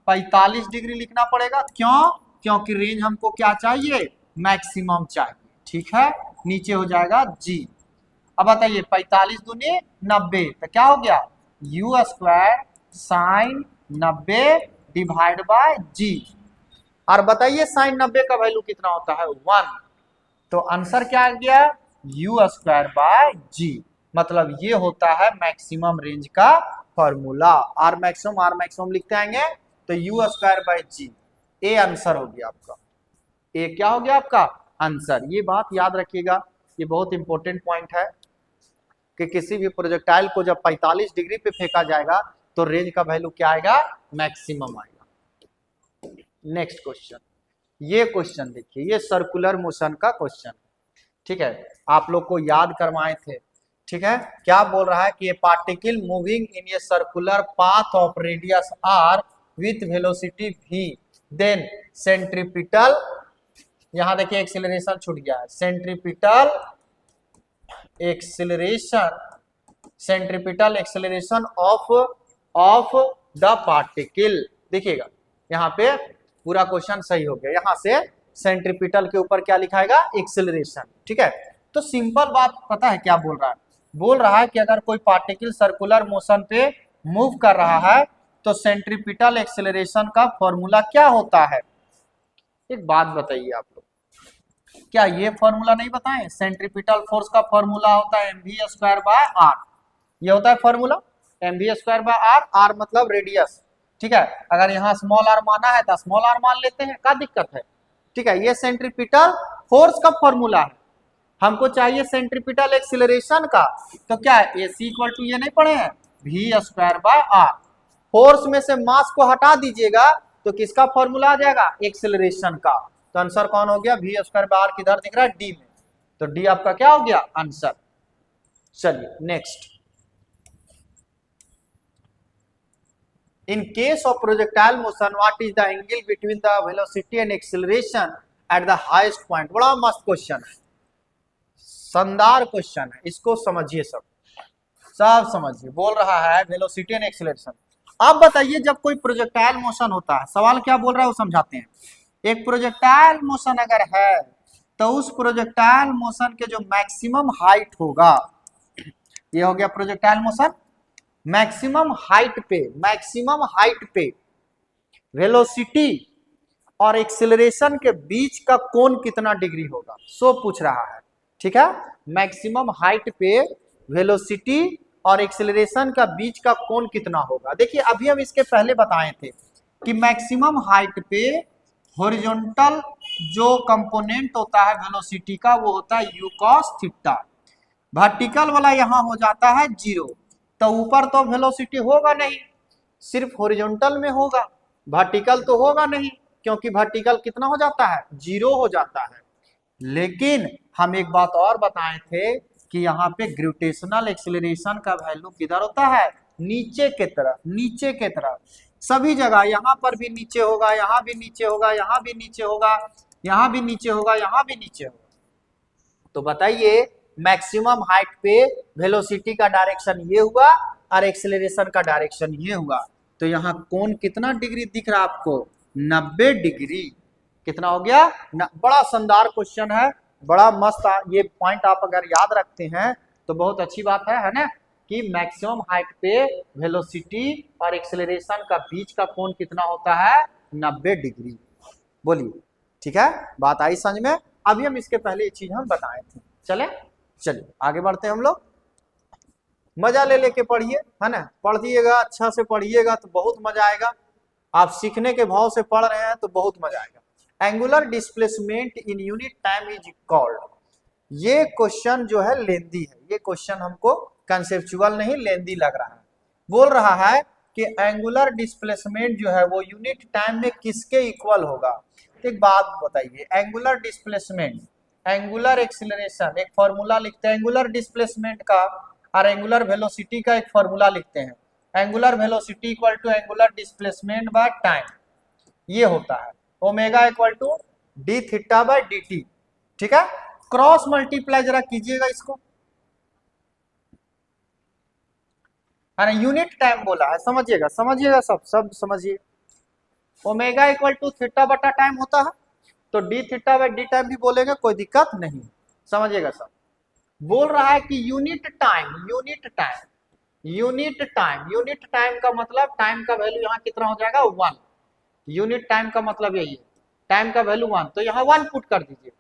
45 डिग्री लिखना पड़ेगा, क्यों, क्योंकि रेंज हमको क्या चाहिए, मैक्सिमम चाहिए, ठीक है। नीचे हो जाएगा जी। अब बताइए 45 दूनी 90, तो क्या हो गया, U square sine 90 divide by G. और बताइए साइन 90 का वैल्यू कितना होता है, 1, तो आंसर क्या आ गया, यू स्क्वायर बाय जी। मतलब ये होता है मैक्सिमम रेंज का फॉर्मूला। आर मैक्सिमम लिखते आएंगे तो यू स्क्वायर बाय जी, ए आंसर हो गया आपका, ए क्या हो गया आपका आंसर। ये बात याद रखिएगा, ये बहुत इंपॉर्टेंट पॉइंट है कि किसी भी प्रोजेक्टाइल को जब 45 डिग्री पे फेंका जाएगा तो रेंज का वैल्यू क्या आएगा, मैक्सिमम आएगा। नेक्स्ट क्वेश्चन, ये क्वेश्चन देखिए, ये सर्कुलर मोशन का क्वेश्चन, ठीक है, आप लोग को याद करवाए थे, ठीक है। क्या बोल रहा है कि a particle moving in a circular path of radius R with velocity v, then centripetal, यहां देखिए एक्सीलरेशन छूट गया है, centripetal acceleration of the particle. देखिएगा यहाँ पे पूरा क्वेश्चन सही हो गया, यहाँ से सेंट्रीपिटल के ऊपर क्या लिखाएगा, एक्सेलरेशन, ठीक है। तो सिंपल बात पता है क्या बोल रहा है, बोल रहा है कि अगर कोई पार्टिकल सर्कुलर मोशन पे मूव कर रहा है तो सेंट्रीपिटल एक्सेलरेशन का फॉर्मूला क्या होता है। एक बात बताइए आप लोग, क्या ये फॉर्मूला नहीं बताएं, सेंट्रीपिटल फोर्स का फॉर्मूला होता है mv स्क्वायर बाय आर, ये होता है फॉर्मूला mv²/r, r मतलब रेडियस, ठीक है। अगर यहाँ स्मॉल r माना है तो स्मॉल r मान लेते हैं, क्या दिक्कत है, ठीक है। ये सेंट्रीपिटल फोर्स का फॉर्मूला है, हमको चाहिए सेंट्रीपिटल एक्सिलरेशन का, तो क्या है AC इक्वल टू ये नहीं पढ़े हैं v²/r। फोर्स में से मास को हटा दीजिएगा तो किसका फॉर्मूला आ जाएगा, एक्सिलरेशन का। तो आंसर कौन हो गया, v²/r किधर दिख रहा है, डी में, तो डी आपका क्या हो गया आंसर। चलिए next, in case of projectile motion what is the angle between the velocity and acceleration at the highest point। बड़ा मस्त क्वेश्चन है, शानदार क्वेश्चन है, इसको समझिए, सब समझिए। बोल रहा है वेलोसिटी एंड एक्सीलरेशन। अब बताइए जब कोई प्रोजेक्टाइल मोशन होता है, सवाल क्या बोल रहा है वो समझाते हैं। एक प्रोजेक्टाइल मोशन अगर है तो उस प्रोजेक्टाइल मोशन के जो मैक्सिमम हाइट होगा, ये हो गया प्रोजेक्टाइल मोशन, मैक्सिमम हाइट पे वेलोसिटी और एक्सीलरेशन के बीच का कोण कितना डिग्री होगा, सो पूछ रहा है, ठीक है। मैक्सिमम हाइट पे वेलोसिटी और एक्सीलरेशन का बीच का कोण कितना होगा। देखिए अभी हम इसके पहले बताए थे कि मैक्सिमम हाइट पे हॉरिजॉन्टल जो कंपोनेंट होता है वेलोसिटी का वो होता है u cos थीटा, वर्टिकल वाला यहां हो जाता है 0, तो ऊपर तो वेलोसिटी होगा नहीं, सिर्फ हॉरिजॉन्टल में होगा, वर्टिकल तो होगा नहीं, क्योंकि वर्टिकल कितना हो जाता है 0 हो जाता है। लेकिन हम एक बात और बताए थे कि यहाँ पे ग्रेविटेशनल एक्सीलरेशन का वैल्यू किधर होता है, नीचे के तरफ, सभी जगह, यहाँ पर भी नीचे होगा, यहाँ भी नीचे होगा, यहाँ भी नीचे होगा, यहाँ भी नीचे होगा, यहाँ भी नीचे होगा। तो बताइए मैक्सिमम हाइट पे वेलोसिटी का डायरेक्शन ये हुआ और एक्सीलरेशन का डायरेक्शन ये हुआ, तो यहाँ कोण कितना डिग्री दिख रहा है आपको, 90 डिग्री। कितना हो गया, बड़ा शानदार क्वेश्चन है, बड़ा मस्त। ये पॉइंट आप अगर याद रखते हैं तो बहुत अच्छी बात है ना, कि मैक्सिमम हाइट पे वेलोसिटी और एक्सीलरेशन का बीच का कोण कितना होता है, 90 डिग्री। बोलिए, ठीक है, बात आई समझ में। अभी हम इसके पहले ये चीज हम बताए थे। चलिए आगे बढ़ते हैं हम लोग। मजा ले लेके पढ़िए, है ना, पढ़ दिएगा, अच्छा से पढ़िएगा तो बहुत मजा आएगा। आप सीखने के भाव से पढ़ रहे हैं तो बहुत मजा आएगा। Angular displacement in unit time is called. ये क्वेश्चन जो है लेंदी है, ये क्वेश्चन हमको कंसेप्चुअल नहीं लेंदी लग रहा है। बोल रहा है कि एंगुलर डिस्प्लेसमेंट जो है वो यूनिट टाइम में किसके इक्वल होगा। एक बात बताइए, एंगुलर डिस्प्लेसमेंट, एंगुलर एक्सीलरेशन, एक फॉर्मूला लिखते हैं एंगुलर डिस्प्लेसमेंट का, और एंगुलर वेलोसिटी का एक फॉर्मूला लिखते हैं, angular velocity equal to angular displacement by time, ये होता है omega equal to D theta by D T, ठीक है। क्रॉस मल्टीप्लाई जरा कीजिएगा इसको, है ना, यूनिट टाइम बोला है, समझिएगा सब समझिए। ओमेगा इक्वल टू थीटा बटा टाइम होता है, तो D theta by D time भी बोलेंगे, कोई दिक्कत नहीं, समझिएगा सब। बोल रहा है कि यूनिट टाइम का मतलब टाइम का वैल्यू यहाँ कितना हो जाएगा 1, यूनिट टाइम का मतलब यही है, टाइम का वैल्यू 1, तो यहाँ 1 पुट कर दीजिए,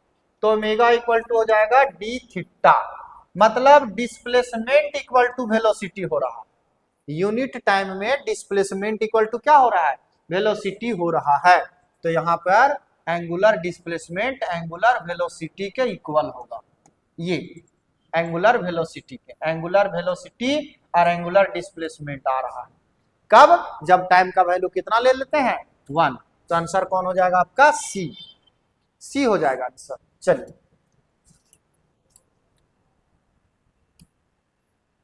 तो ओमेगा इक्वल टू हो जाएगा डी थीटा, मतलब डिस्प्लेसमेंट इक्वल टू वेलोसिटी हो रहा है। यूनिट टाइम में डिस्प्लेसमेंट इक्वल टू क्या हो रहा है, वेलोसिटी हो रहा है, तो यहाँ पर एंगुलर डिस्प्लेसमेंट एंगुलर वेलोसिटी के इक्वल होगा। ये एंगुलर वेलोसिटी और एंगुलर डिस्प्लेसमेंट आ रहा है कब, जब टाइम का वैल्यू कितना ले लेते हैं 1, तो आंसर कौन हो जाएगा आपका सी हो जाएगा आंसर। चलिए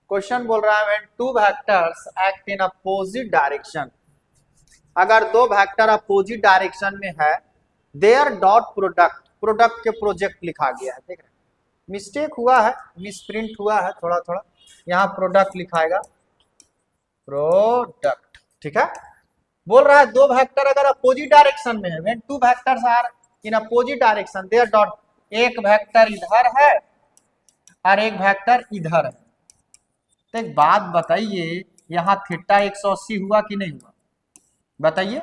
क्वेश्चन बोल रहा है when two vectors act in opposite direction, अगर दो वेक्टर अपोजिट डायरेक्शन में है, देयर डॉट प्रोडक्ट के प्रोजेक्ट लिखा गया है, देख रहे हैं, मिस्टेक हुआ है, मिसप्रिंट हुआ है थोड़ा, यहाँ प्रोडक्ट लिखाएगा, प्रोडक्ट, ठीक है। बोल रहा है दो वेक्टर अगर अपोजिट डायरेक्शन में है, when two vectors are in opposite direction, their dot, एक वेक्टर इधर है और एक वेक्टर इधर है, तो एक बात बताइए, यहाँ थीटा 180 हुआ कि नहीं हुआ, बताइए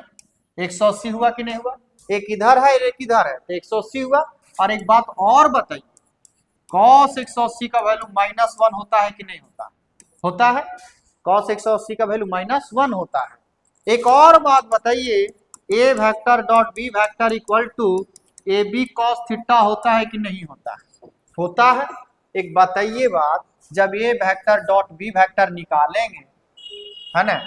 180 हुआ कि नहीं हुआ, एक इधर है एक इधर है, तो 180 हुआ। और एक बात और बताइए, cos 180 का वैल्यू -1 होता है कि नहीं होता, होता है, cos 180 का वैल्यू -1 होता है। एक और बात बताइए, a vector dot b vector equal to A B cos theta होता है कि नहीं होता है? होता है। एक बताइए बात, जब a vector dot b vector निकालेंगे, है ना,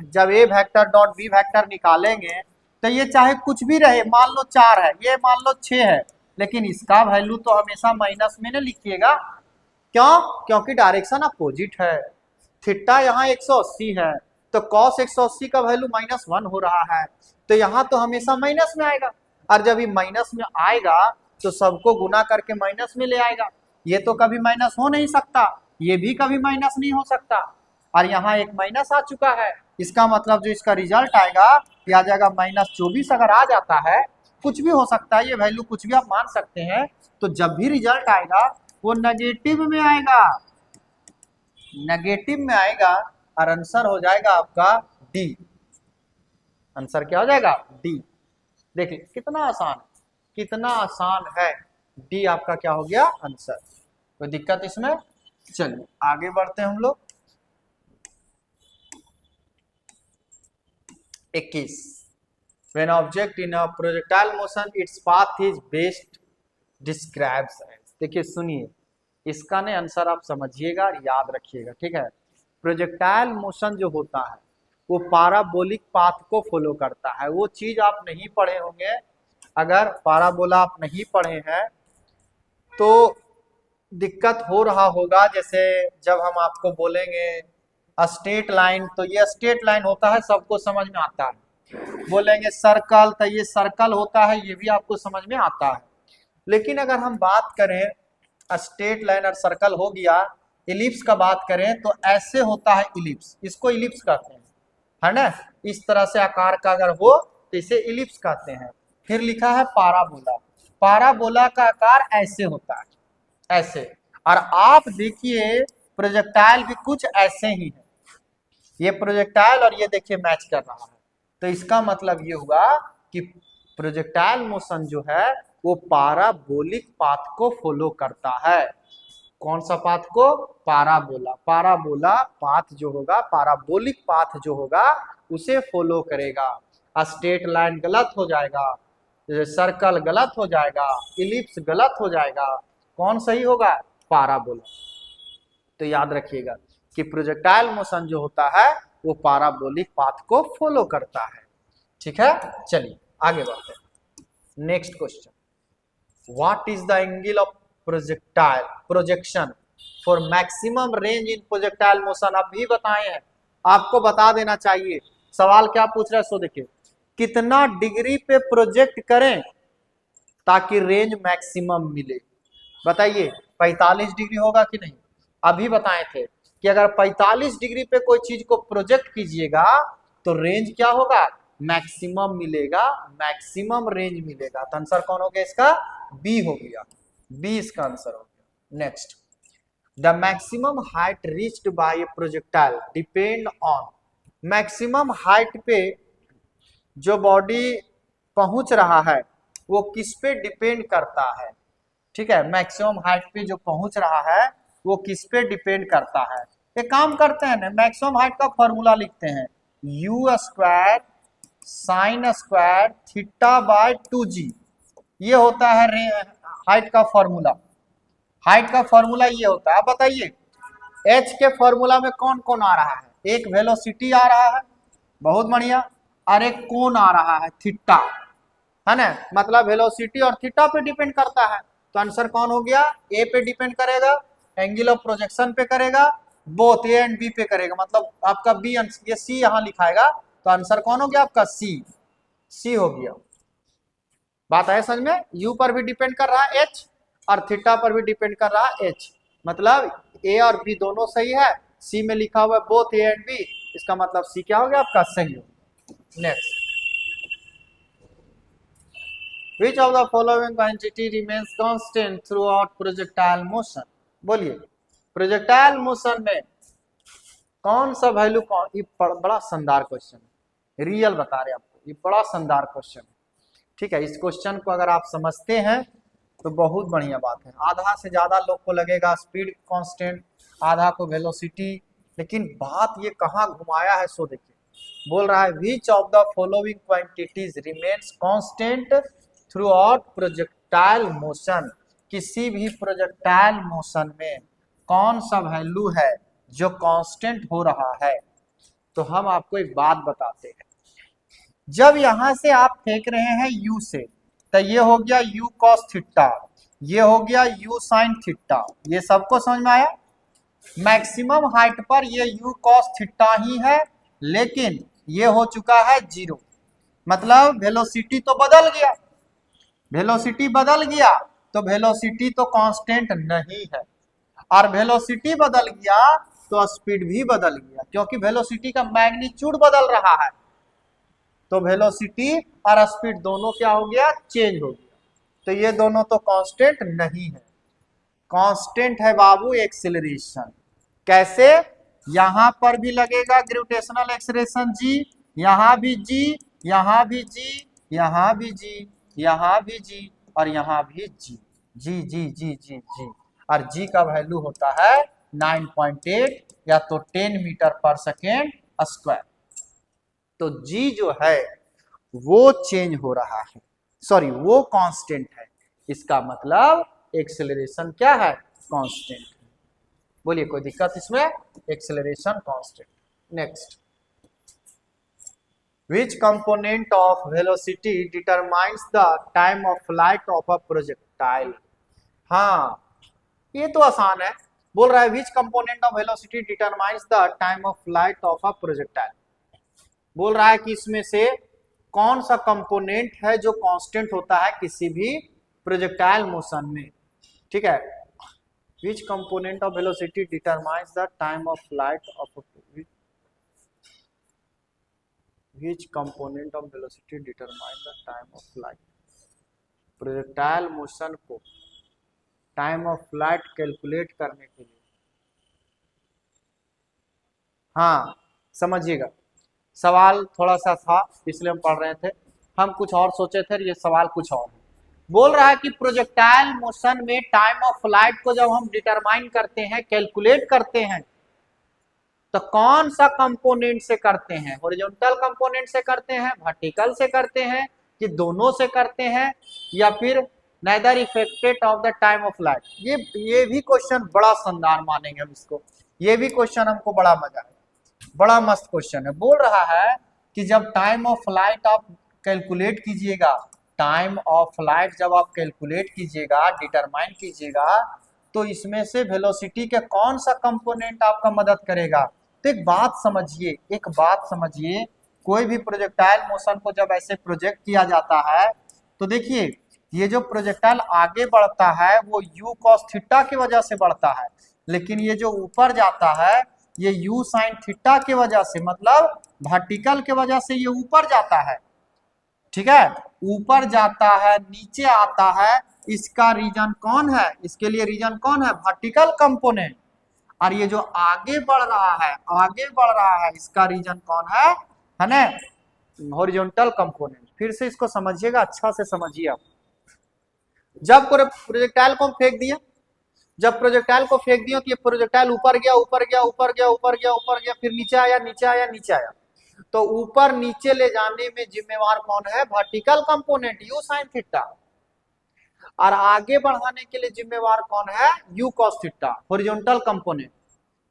जब a vector dot b vector निकालेंगे तो ये चाहे कुछ भी रहे, मान लो 4 है, ये मान लो 6 है, लेकिन इसका वैल्यू तो हमेशा माइनस में ना लिखिएगा। क्यों? क्योंकि डायरेक्शन अपोजिट है। थीटा यहाँ 180 है, तो cos 180 का वैल्यू -1 हो रहा है, तो यहाँ तो हमेशा माइनस में आएगा, और जब ये माइनस में आएगा तो सबको गुना करके माइनस में ले आएगा। ये तो कभी माइनस हो नहीं सकता, ये भी कभी माइनस नहीं हो सकता, और यहाँ एक माइनस आ चुका है। इसका मतलब जो इसका रिजल्ट आएगा ये आ जाएगा -24। अगर आ जाता है, कुछ भी हो सकता है, ये वैल्यू कुछ भी आप मान सकते हैं, तो जब भी रिजल्ट आएगा वो नेगेटिव में आएगा, नेगेटिव में आएगा, और आंसर हो जाएगा आपका डी। आंसर क्या हो जाएगा? डी। देखिए कितना आसान, कितना आसान है। डी आपका क्या हो गया? आंसर। कोई दिक्कत इसमें? चलिए आगे बढ़ते हैं हम लोग। 21, when object in a projectile motion its path is best describes as। देखिए सुनिए, इसका ने आंसर आप समझिएगा, याद रखिएगा, ठीक है। प्रोजेक्टाइल मोशन जो होता है वो पाराबोलिक पाथ को फॉलो करता है। वो चीज आप नहीं पढ़े होंगे, अगर पाराबोला आप नहीं पढ़े हैं तो दिक्कत हो रहा होगा। जैसे जब हम आपको बोलेंगे स्ट्रेट लाइन, तो ये स्ट्रेट लाइन होता है, सबको समझ में आता है। बोलेंगे सर्कल, तो ये सर्कल होता है, ये भी आपको समझ में आता है। लेकिन अगर हम बात करें स्ट्रेट लाइन और सर्कल हो गया, इलिप्स का बात करें तो ऐसे होता है इलिप्स, इसको इलिप्स कहते हैं, है ना। इस तरह से आकार का अगर हो तो इसे इलिप्स कहते हैं। फिर लिखा है पाराबोला, पाराबोला का आकार ऐसे होता है, ऐसे। और आप देखिए प्रोजेक्टाइल भी कुछ ऐसे ही है, ये प्रोजेक्टाइल और ये देखिए मैच कर रहा है, तो इसका मतलब ये हुआ कि प्रोजेक्टाइल मोशन जो है वो पाराबोलिक पाथ को फॉलो करता है। कौन सा पाथ को? पाराबोला। पाराबोला पाथ जो होगा, पाराबोलिक पाथ जो होगा उसे फॉलो करेगा। स्ट्रेट लाइन गलत हो जाएगा, सर्कल गलत हो जाएगा, इलिप्स गलत हो जाएगा, कौन सही होगा? पाराबोला। तो याद रखिएगा कि प्रोजेक्टाइल मोशन जो होता है वो पाराबोलिक पाथ को फॉलो करता है, ठीक है। चलिए आगे बढ़ते हैं। Next question, what is the angle of projectile projection for maximum range in projectile motion? आप भी बताए हैं, आपको बता देना चाहिए। सवाल क्या पूछ रहा है सो देखिए, कितना डिग्री पे प्रोजेक्ट करें ताकि रेंज मैक्सिमम मिले? बताइए 45 डिग्री होगा कि नहीं? अभी बताए थे कि अगर 45 डिग्री पे कोई चीज को प्रोजेक्ट कीजिएगा तो रेंज क्या होगा? मैक्सिमम मिलेगा, मैक्सिमम रेंज मिलेगा। तो आंसर कौन हो गया इसका? बी हो गया, बी इसका आंसर हो गया। Next, the maximum height reached by A projectile depend on. Maximum height पे जो बॉडी पहुंच रहा है वो किस पे डिपेंड करता है? ठीक है, मैक्सिमम हाइट पे जो पहुंच रहा है वो किस पे डिपेंड करता है? एक काम करते हैं ना, मैक्सिमम हाइट का फॉर्मूला लिखते हैं, u square sine square theta by 2g। ये होता है हाइट का फॉर्मूला। हाइट का फॉर्मूला ये होता है। आप बताइए h के फॉर्मूला में कौन कौन आ रहा है? एक वेलोसिटी आ रहा है, बहुत बढ़िया, और एक कोण आ रहा है थीटा, है ना। मतलब वेलोसिटी और थीटा पे डिपेंड करता है। तो आंसर कौन हो गया? ए पे डिपेंड करेगा, एंगल ऑफ प्रोजेक्शन पे करेगा, बोथ ए एंड बी पे करेगा। मतलब आपका बी, ये सी यहाँ लिखाएगा, तो आंसर कौन हो गया आपका? सी। सी हो गया। बात है समझ में? यू पर भी डिपेंड कर रहा है एच, और थीटा पर भी डिपेंड कर रहा है एच। मतलब ए और बी दोनों सही है, सी में लिखा हुआ है बोथ ए एंड बी, इसका मतलब सी क्या हो गया आपका? सही हो गया। Next, Which of the following quantity remains constant throughout projectile motion? बोलिए प्रोजेक्टाइल मोशन में कौन सा वैल्यू कौन? ये बड़ा शानदार क्वेश्चन है, रियल बता रहे आपको, ये बड़ा शानदार क्वेश्चन है, ठीक है। इस क्वेश्चन को अगर आप समझते हैं तो बहुत बढ़िया बात है। आधा से ज्यादा लोग को लगेगा स्पीड कांस्टेंट, आधा को वेलोसिटी, लेकिन बात ये कहाँ घुमाया है सो देखिए, बोल रहा है विच of the following quantities remains constant through out projectile motion, किसी भी प्रोजेक्टाइल मोशन में कौन सा वैल्यू है जो कांस्टेंट हो रहा है। तो हम आपको एक बात बताते हैं, जब यहां से आप फेंक रहे हैं u से, तो ये हो गया u cos थीटा, ये हो गया u sin थीटा, ये सबको समझ में आया। मैक्सिमम हाइट पर ये u cos थीटा ही है, लेकिन ये हो चुका है 0, मतलब वेलोसिटी तो बदल गया, वेलोसिटी बदल गया, तो वेलोसिटी तो कांस्टेंट नहीं है, और वेलोसिटी बदल गया तो स्पीड भी बदल गया, क्योंकि वेलोसिटी का मैग्नीट्यूड बदल रहा है, तो वेलोसिटी और स्पीड दोनों क्या हो गया, चेंज हो गया। तो ये दोनों तो कांस्टेंट नहीं है, कांस्टेंट है बाबू एक्सेलरेशन। कैसे, यहां पर भी लगेगा ग्रेविटेशनल एक्सेलरेशन जी, यहां भी जी, यहां भी जी, यहां भी जी, यहां भी जी, और यहां भी जी, जी जी जी जी जी, और जी का वैल्यू होता है 9.8 या तो 10 मीटर पर सेकेंड स्क्वायर। तो जी जो है वो चेंज हो रहा है, सॉरी वो कांस्टेंट है, इसका मतलब एक्सेलरेशन क्या है, कांस्टेंट। बोलिए कोई दिक्कत इसमें, acceleration constant. Next, which component of velocity determines the time of flight of a projectile. हाँ ये तो आसान है, बोल रहा है विच component of velocity determines the time of flight of a projectile, बोल रहा है कि इसमें से कौन सा कंपोनेंट है जो कांस्टेंट होता है किसी भी प्रोजेक्टाइल मोशन में। ठीक है, विच component of velocity determines the time of flight of which component of velocity determines the time of flight, projectile motion को टाइम ऑफ फ्लाइट कैलकुलेट करने के लिए। हाँ समझिएगा, सवाल थोड़ा सा था इसलिए हम पढ़ रहे थे, हम कुछ और सोचे थे, ये सवाल कुछ और है। बोल रहा है कि प्रोजेक्टाइल मोशन में टाइम ऑफ फ्लाइट को जब हम डिटरमाइन करते हैं, कैलकुलेट करते हैं, तो कौन सा कंपोनेंट से करते हैं, हॉरिजॉन्टल कंपोनेंट से करते हैं, वर्टिकल से करते हैं, कि दोनों से करते हैं, या फिर neither affected of the time of flight. ये भी क्वेश्चन बड़ा शानदार मानेंगे हम इसको, ये भी क्वेश्चन हमको बड़ा मजा है, बड़ा मस्त क्वेश्चन है। बोल रहा है कि जब टाइम ऑफ फ्लाइट आप कैलकुलेट कीजिएगा, टाइम ऑफ फ्लाइट जब आप कैलकुलेट कीजिएगा, डिटरमाइन कीजिएगा, तो इसमें से वेलोसिटी के कौन सा कंपोनेंट आपका मदद करेगा। तो एक बात समझिए, एक बात समझिए, कोई भी प्रोजेक्टाइल मोशन को जब ऐसे प्रोजेक्ट किया जाता है, तो देखिए ये जो प्रोजेक्टाइल आगे बढ़ता है वो u cos थीटा की वजह से बढ़ता है, लेकिन ये जो ऊपर जाता है ये u sin थीटा की वजह से, मतलब वर्टिकल के वजह से ये ऊपर जाता है। ठीक है, ऊपर जाता है, नीचे आता है, इसका रीजन कौन है, इसके लिए रीजन कौन है, वर्टिकल कंपोनेंट। और ये जो आगे बढ़ रहा है, आगे बढ़ रहा है, इसका रीजन कौन है ना, हॉरिजॉन्टल कंपोनेंट। फिर से इसको समझिएगा, अच्छा से समझिए आप। जब प्रोजेक्टाइल को हम फेंक दिए, जब प्रोजेक्टाइल को फेंक दिया तो ये प्रोजेक्टाइल ऊपर गया, ऊपर गया, ऊपर गया, ऊपर गया, ऊपर गया, फिर नीचे आया, नीचे आया, नीचे आया। तो ऊपर नीचे ले जाने में जिम्मेवार कौन है, vertical component u sin theta, और आगे बढ़ाने के लिए जिम्मेवार कौन है, u cos theta, horizontal component.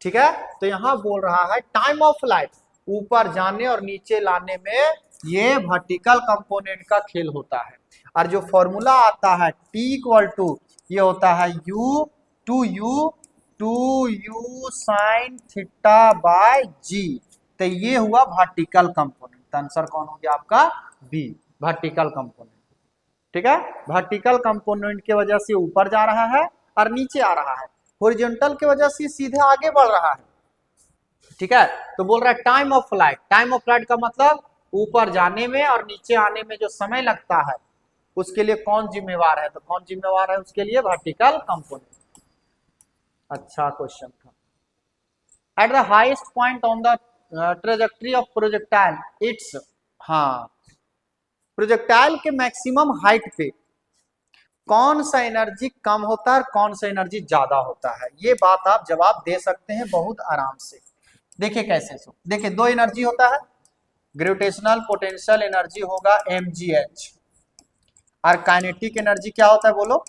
ठीक है, तो यहां बोल रहा है टाइम ऑफ फ्लाइट, ऊपर जाने और नीचे लाने में ये वर्टिकल कंपोनेंट का खेल होता है। और जो फॉर्मूला आता है T इक्वल टू, ये होता है u two u sin theta by g। तो ये हुआ वर्टिकल कंपोनेंट, आंसर कौन हो गया आपका, बी, वर्टिकल कंपोनेंट। ठीक है, वर्टिकल कंपोनेंट की वजह से ऊपर जा रहा है और नीचे आ रहा है, हॉरिजॉन्टल की वजह से सीधे आगे बढ़ रहा है। ठीक है, तो बोल रहा है time of flight, time of flight का मतलब ऊपर जाने में और नीचे आने में जो समय लगता है उसके लिए कौन जिम्मेवार है, तो कौन जिम्मेवार है उसके लिए, वर्टिकल कंपोनेंट। अच्छा क्वेश्चन था। At the highest point on the trajectory of projectile it's, हाँ प्रोजेक्टाइल के मैक्सिमम हाइट पे कौन सा एनर्जी कम होता है और कौन सा एनर्जी ज्यादा होता है, ये बात आप जवाब दे सकते हैं बहुत आराम से। देखिए कैसे सो, देखिए दो एनर्जी होता है, ग्रेविटेशनल पोटेंशियल एनर्जी होगा mgh और काइनेटिक एनर्जी क्या होता है बोलो,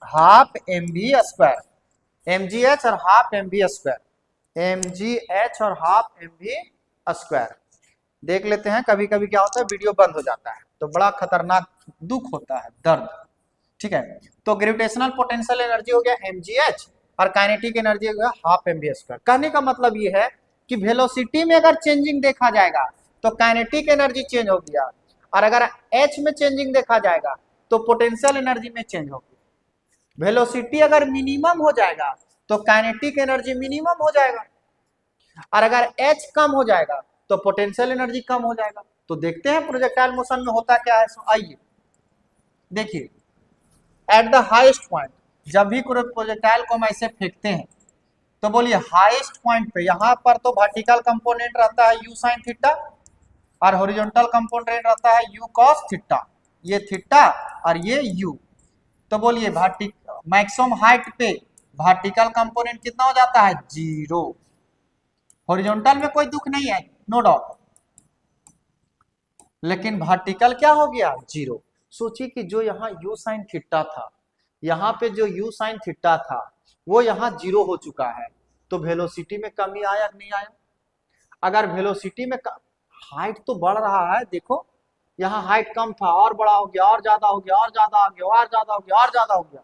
हाफ mv², mgh और हाफ mv², mgh और हाफ mv²। देख लेते हैं, कभी कभी क्या होता है वीडियो बंद हो जाता है तो बड़ा खतरनाक दुख होता है, दर्द। ठीक है, तो ग्रेविटेशनल पोटेंशियल एनर्जी हो गया mgh और काइनेटिक एनर्जी हो गया हाफ mv²। कहने का मतलब ये है कि वेलोसिटी में अगर चेंजिंग देखा जाएगा तो काइनेटिक एनर्जी चेंज हो गया, और अगर h में चेंजिंग देखा जाएगा तो पोटेंशियल एनर्जी में चेंज होगी। वेलोसिटी अगर मिनिमम हो जाएगा तो काइनेटिक एनर्जी मिनिमम हो जाएगा, और अगर h कम हो जाएगा तो पोटेंशियल एनर्जी कम हो जाएगा। तो देखते हैं प्रोजेक्टाइल मोशन में होता क्या है। आइए देखिए, एट द हाईएस्ट पॉइंट, जब भी कोई प्रोजेक्टाइल को हम ऐसे फेंकते हैं तो बोलिए हाईएस्ट पॉइंट पे यहाँ पर तो वर्टिकल कंपोनेंट रहता है u sin थीटा और हॉरिजॉन्टल कंपोनेंट रहता है u cos थीटा, ये थीटा और ये u। तो बोलिए मैक्सिमम हाइट पे वर्टिकल कंपोनेंट कितना हो जाता है, 0। हॉरिजॉन्टल में कोई दुख नहीं है, नो डाउट, लेकिन वर्टिकल क्या हो गया, 0। सोचिए कि जो यहाँ u sin थीटा था, यहाँ पे जो u sin थीटा था वो यहाँ 0 हो चुका है, तो वेलोसिटी में कमी आया नहीं आया। अगर वेलोसिटी में हाइट तो बढ़ रहा है, देखो यहाँ हाइट कम था और बड़ा हो गया और ज्यादा हो गया और ज्यादा हो गया और ज्यादा हो गया और ज्यादा हो गया,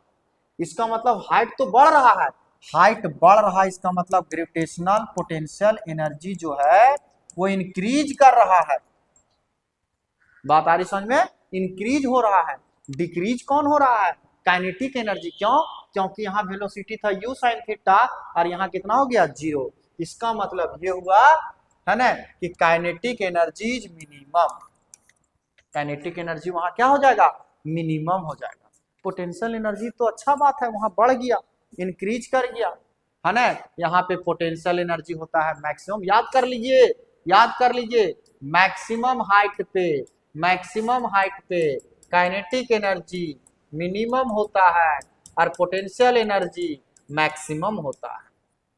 इसका मतलब हाइट तो बढ़ रहा है। हाइट बढ़ रहा है इसका मतलब ग्रेविटेशनल पोटेंशियल एनर्जी जो है वो इंक्रीज कर रहा है। बात आ रही समझ में, इंक्रीज हो रहा है। डिक्रीज कौन हो रहा है, काइनेटिक एनर्जी। क्यों, क्योंकि यहाँ वेलोसिटी था u sin थीटा और यहाँ कितना हो गया, 0। इसका मतलब ये हुआ है ना कि kinetic energy minimum, kinetic energy वहां क्या हो जाएगा, मिनिमम हो जाएगा। पोटेंशियल एनर्जी तो अच्छा बात है, वहां बढ़ गया, इंक्रीज कर गया, है ना। यहाँ पे पोटेंशियल एनर्जी होता है मैक्सिमम, याद कर लीजिए, याद कर लीजिए, मैक्सिमम हाइट पे, मैक्सिमम हाइट पे काइनेटिक एनर्जी मिनिमम होता है और पोटेंशियल एनर्जी मैक्सिमम होता है।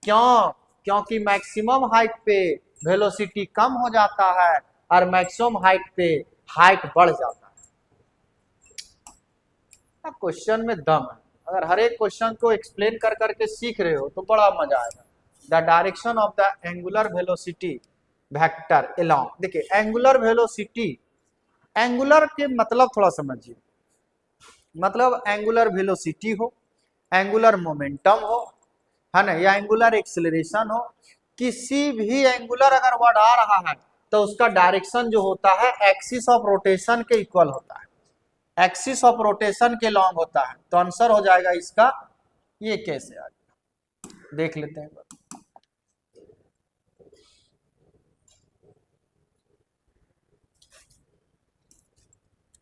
क्यों, क्योंकि मैक्सिमम हाइट पे वेलोसिटी कम हो जाता है और मैक्सिमम हाइट पे हाइट बढ़ जाता है। क्वेश्चन में दम है, अगर हर एक क्वेश्चन को एक्सप्लेन कर करके सीख रहे हो तो बड़ा मजा आएगा। The direction of the angular velocity vector along, देखिए एंगुलर वेलोसिटी, एंगुलर के मतलब थोड़ा समझिए, मतलब एंगुलर वेलोसिटी हो, एंगुलर मोमेंटम हो, है ना, या एंगुलर एक्सेलरेशन हो, किसी भी एंगुलर अगर वर्ड आ रहा है तो उसका डायरेक्शन जो होता है एक्सिस ऑफ रोटेशन के इक्वल होता है, एक्सिस ऑफ रोटेशन के लॉन्ग होता है। तो आंसर हो जाएगा इसका, ये कैसे आ गया देख लेते हैं।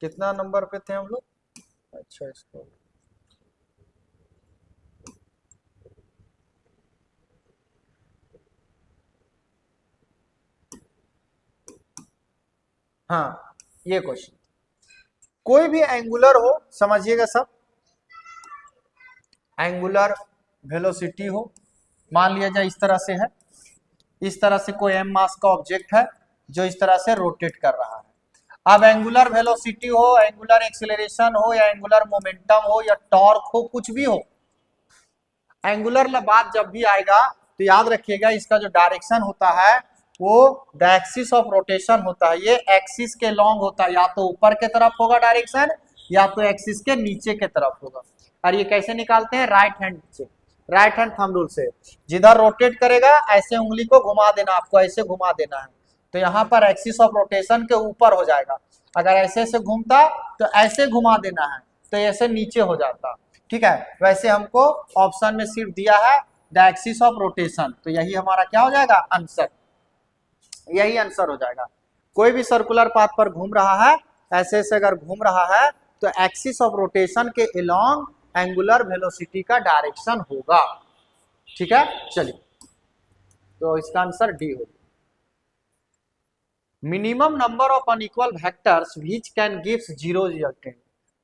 कितना नंबर पे थे हम लोग, अच्छा इसको हाँ, ये क्वेश्चन, कोई भी एंगुलर हो, समझिएगा सब, एंगुलर वेलोसिटी हो, मान लिया जाए इस तरह से है, इस तरह से कोई m मास का ऑब्जेक्ट है जो इस तरह से रोटेट कर रहा है। अब एंगुलर वेलोसिटी हो, एंगुलर एक्सेलरेशन हो, या एंगुलर मोमेंटम हो, या टॉर्क हो, कुछ भी हो, एंगुलर बात जब भी आएगा तो याद रखिएगा इसका जो डायरेक्शन होता है वो द एक्सिस ऑफ रोटेशन होता है, ये एक्सिस के लॉन्ग होता है, या तो ऊपर के तरफ होगा डायरेक्शन या तो एक्सिस के नीचे के तरफ होगा। और ये कैसे निकालते हैं, राइट हैंड से, राइट हैंड थंब रूल से, जिधर रोटेट करेगा ऐसे उंगली को घुमा देना, आपको ऐसे घुमा देना है, तो यहाँ पर एक्सिस ऑफ रोटेशन के ऊपर हो जाएगा। अगर ऐसे से घूमता तो ऐसे घुमा देना है, तो ऐसे नीचे हो जाता। ठीक है, वैसे हमको ऑप्शन में सिर्फ दिया है द एक्सिस ऑफ रोटेशन, तो यही हमारा क्या हो जाएगा, आंसर, यही आंसर हो जाएगा। कोई भी सर्कुलर पाथ पर घूम रहा है, ऐसे ऐसे अगर घूम रहा है तो एक्सिस ऑफ रोटेशन के अलोंग एंगुलर वेलोसिटी का डायरेक्शन होगा। ठीक है, चलिए, तो इसका आंसर डी होगा। Minimum number of unequal vectors which can gives zero resultant,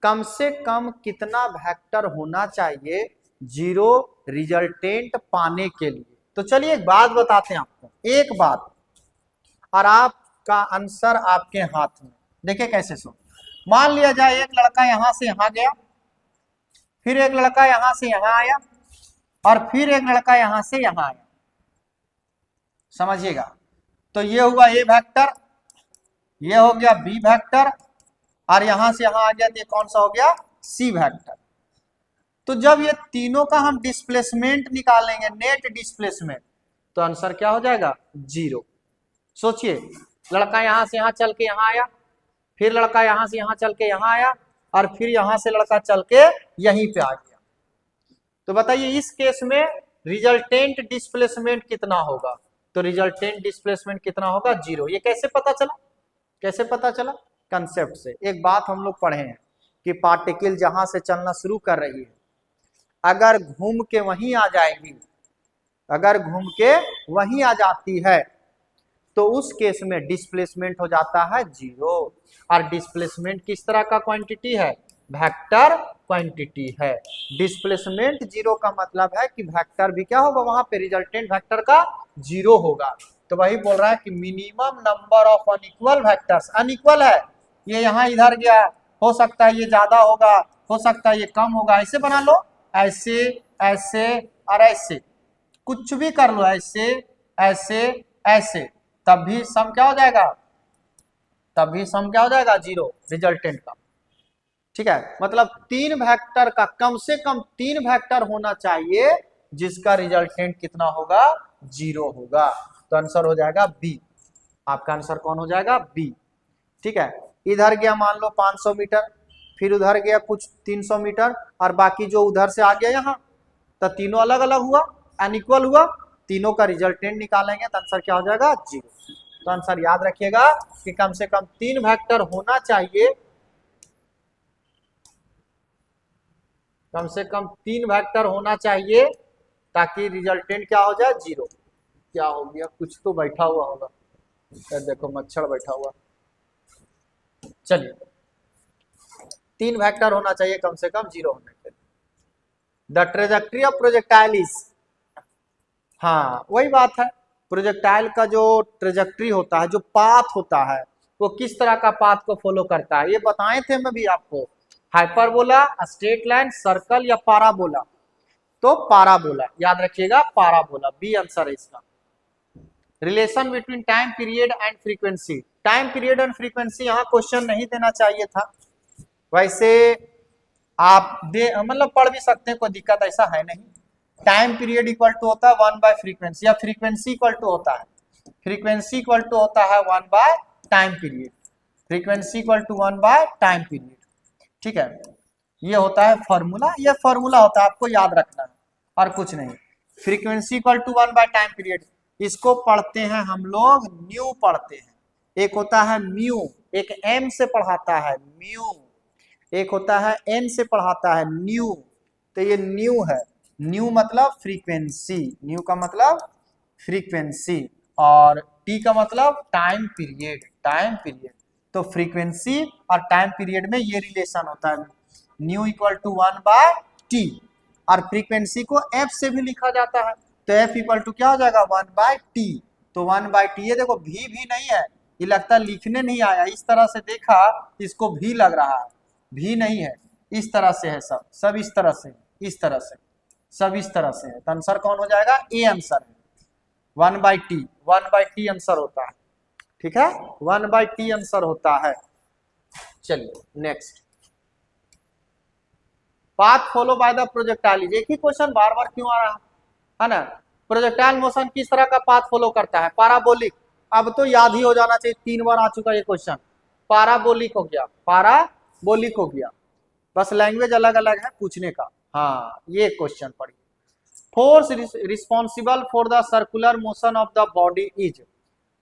कम से कम कितना वेक्टर होना चाहिए जीरो रिजल्टेंट पाने के लिए। तो चलिए एक बात बताते हैं आपको, एक बात, और आपका आंसर आपके हाथ में। देखिए कैसे सो, मान लिया जाए एक लड़का यहां से यहां गया, फिर एक लड़का यहां से यहां आया, और फिर एक लड़का यहां से यहां आया, समझिएगा। तो ये हुआ ए वेक्टर, ये हो गया बी वेक्टर, और यहां से यहां आ गया तो ये कौन सा हो गया, सी वेक्टर। तो जब ये तीनों का हम डिस्प्लेसमेंट निकालेंगे, नेट डिस्प्लेसमेंट, तो आंसर क्या हो जाएगा, 0। सोचिए, लड़का यहां से यहां चल के यहां आया, फिर लड़का यहां से यहां चल के यहां आया, और फिर यहां से लड़का चल के यहीं पे आ गया। तो बताइए इस केस में रिजल्टेंट डिस्प्लेसमेंट कितना होगा, तो रिजल्टेंट डिस्प्लेसमेंट कितना होगा, 0। ये कैसे पता चला, कैसे पता चला, कंसेप्ट से। एक बात हम लोग पढ़े हैं कि पार्टिकल जहां से चलना शुरू कर रही है, अगर घूम के वहीं आ जाएगी, अगर घूम के वहीं आ जाती है, तो उस केस में डिस्प्लेसमेंट हो जाता है 0। और डिस्प्लेसमेंट किस तरह का क्वांटिटी है, वेक्टर क्वांटिटी है। डिस्प्लेसमेंट 0 का मतलब है कि वेक्टर भी क्या होगा, वहां पे रिजल्टेंट वेक्टर का 0 होगा। तो वही बोल रहा है कि minimum number of unequal vectors, unequal है, ये यहाँ इधर गया, हो सकता है ये ज्यादा होगा, हो सकता है ये कम होगा, ऐसे बना लो, ऐसे ऐसे और ऐसे, कुछ भी कर लो, ऐसे ऐसे ऐसे, तब भी सम क्या हो जाएगा, तब भी सम क्या हो जाएगा, 0 रिजल्टेंट का। ठीक है, मतलब तीन वेक्टर का, कम से कम 3 वेक्टर होना चाहिए जिसका रिजल्टेंट कितना होगा, 0 होगा। तो आंसर हो जाएगा बी, आपका आंसर कौन हो जाएगा, बी। ठीक है, इधर गया मान लो 500 मीटर, फिर उधर गया कुछ 300 मीटर, और बाकी जो उधर से आ गया यहाँ, तो तीनों अलग अलग हुआ, अनइक्वल हुआ, तीनों का रिजल्टेंट निकालेंगे तो आंसर क्या हो जाएगा, 0। तो आंसर याद रखिएगा कि कम से कम 3 वेक्टर होना चाहिए, कम से कम 3 वेक्टर होना चाहिए, ताकि रिजल्टेंट क्या हो जाए, 0। क्या हो गया, कुछ तो बैठा हुआ होगा, देखो मच्छर बैठा हुआ। चलिए, 3 वेक्टर होना चाहिए कम से कम 0 होने के लिए। The trajectory of projectile is, हाँ वही बात है, प्रोजेक्टाइल का जो ट्रेजेक्ट्री होता है, जो पाथ होता है, वो किस तरह का पाथ को फॉलो करता है, ये बताए थे मैं भी आपको, हाइपरबोला, स्ट्रेट लाइन, सर्कल या पाराबोला। तो पाराबोला याद रखिएगा, पाराबोला बी आंसर है इसका। Relation between time period and frequency, time period and frequency यहाँ क्वेश्चन नहीं देना चाहिए था, वैसे आप दे मतलब पढ़ भी सकते हैं, कोई दिक्कत ऐसा है नहीं। टाइम पीरियड इक्वल टू होता है 1/फ्रीक्वेंसी, या फ्रीक्वेंसी इक्वल टू होता है, फ्रीक्वेंसी इक्वल टू होता है 1/टाइम पीरियड, फ्रीक्वेंसी इक्वल टू 1/टाइम पीरियड। ठीक है, ये होता है फॉर्मूला, ये फॉर्मूला होता है, आपको याद रखना है और कुछ नहीं। फ्रीक्वेंसी इक्वल टू 1/टाइम पीरियड, इसको पढ़ते हैं हम लोग, न्यू पढ़ते हैं। एक होता है म्यू, एक एम से पढ़ाता है म्यू, एक होता है एन से पढ़ाता है न्यू। तो ये न्यू है, न्यू मतलब फ्रीक्वेंसी, न्यू का मतलब फ्रीक्वेंसी, और टी का मतलब टाइम पीरियड, टाइम पीरियड। तो फ्रीक्वेंसी और टाइम पीरियड में ये रिलेशन होता है, न्यू इक्वल टू 1/टी, और फ्रीक्वेंसी को एफ से भी लिखा जाता है, तो एफ इक्वल टू क्या हो जाएगा, 1/टी। तो 1/टी, ये देखो भी नहीं है, ये लगता है लिखने नहीं आया, इस तरह से देखा इसको भी लग रहा है, भी नहीं है, इस तरह से है, सब इस तरह से, इस तरह से, सब इस तरह से है। तो आंसर कौन हो जाएगा, ए आंसर है, 1/टी, 1/टी आंसर होता है। ठीक है, 1/टी आंसर होता है। चलिए next, path follow by the projectile. एक ही क्वेश्चन बार बार क्यों आ रहा है ना, प्रोजेक्टाइल मोशन किस तरह का पाथ फॉलो करता है, पाराबोलिक। अब तो याद ही हो जाना चाहिए, 3 बार आ चुका ये क्वेश्चन, पाराबोलिक हो गया, पाराबोलिक हो गया, बस लैंग्वेज अलग अलग है पूछने का। हाँ, ये क्वेश्चन पढ़िए, force responsible for the circular motion of the body is,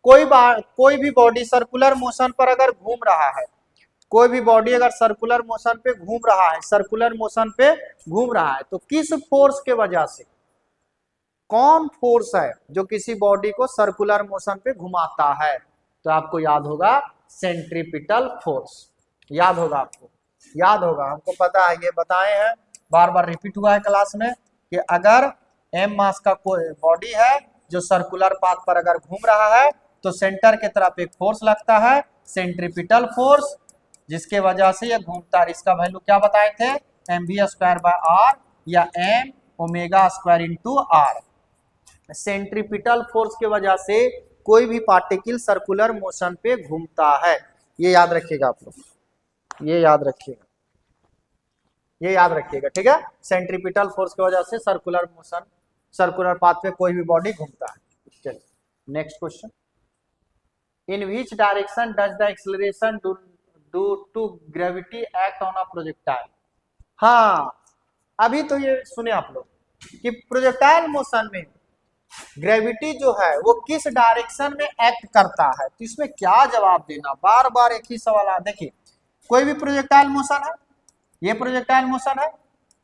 कोई भी बॉडी सर्कुलर मोशन पर अगर घूम रहा है, कोई भी बॉडी अगर सर्कुलर मोशन पे घूम रहा है, सर्कुलर मोशन पे घूम रहा है, तो किस फोर्स के वजह से, कौन फोर्स है जो किसी बॉडी को सर्कुलर मोशन पे घुमाता है, तो आपको याद होगा सेंट्रीपिटल फोर्स, याद होगा आपको, याद होगा, हमको पता है, ये बताए हैं, बार बार रिपीट हुआ है क्लास में, कि अगर m मास का कोई बॉडी है जो सर्कुलर पाथ पर अगर घूम रहा है तो सेंटर की तरफ एक फोर्स लगता है, सेंट्रीपिटल फोर्स, जिसके वजह से ये घूमता है। इसका वैल्यू क्या बताए थे, mv²/r या m omega square into R. Centripetal force की वजह से कोई भी पार्टिकल सर्कुलर मोशन पे घूमता है। ये याद रखिएगा आप लोग, ये याद रखिएगा, ये याद रखिएगा, ठीक है। सेंट्रीपिटल फोर्स की वजह से सर्कुलर मोशन, सर्कुलर पाथ पे कोई भी बॉडी घूमता है। चलिए next question, in which direction does the acceleration due to gravity act on a projectile. हाँ, अभी तो ये सुने आप लोग कि प्रोजेक्टाइल मोशन में ग्रेविटी जो है वो किस डायरेक्शन में एक्ट करता है। तो इसमें क्या जवाब देना, बार बार एक ही सवाल है। देखिए कोई भी प्रोजेक्टाइल मोशन है, ये प्रोजेक्टाइल मोशन है,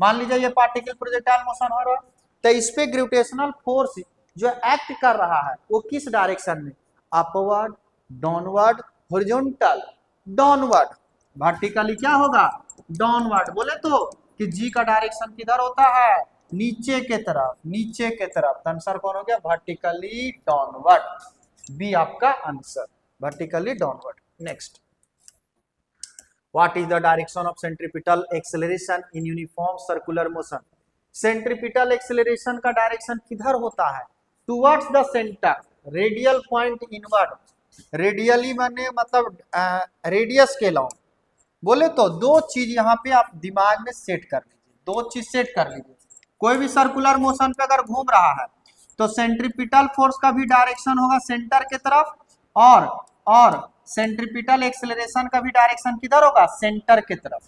मान लीजिए ये पार्टिकल प्रोजेक्टाइल मोशन हो रहा है, तो इस पे ग्रेविटेशनल फोर्स जो एक्ट कर रहा है वो किस डायरेक्शन में, upward, downward, horizontal, downward. Vertically क्या होगा, डाउनवर्ड। बोले तो कि जी का डायरेक्शन किधर होता है, नीचे के तरफ, नीचे के तरफ। आंसर कौन हो गया, वर्टिकली डाउनवर्ड। बी आपका answer, vertically downward. Next, what is the direction of centripetal acceleration in uniform circular motion. Centripetal acceleration का डायरेक्शन किधर होता है, towards the centre, radial point inward. Radially माने मतलब रेडियस के लॉन्ग। बोले तो दो चीज यहाँ पे आप दिमाग में सेट कर लीजिए, दो चीज सेट कर लीजिए। कोई भी सर्कुलर मोशन पे अगर घूम रहा है तो सेंट्रीपिटल फोर्स का भी डायरेक्शन होगा सेंटर के तरफ, और सेंट्रीपिटल एक्सेलरेशन का भी डायरेक्शन किधर होगा, सेंटर के तरफ।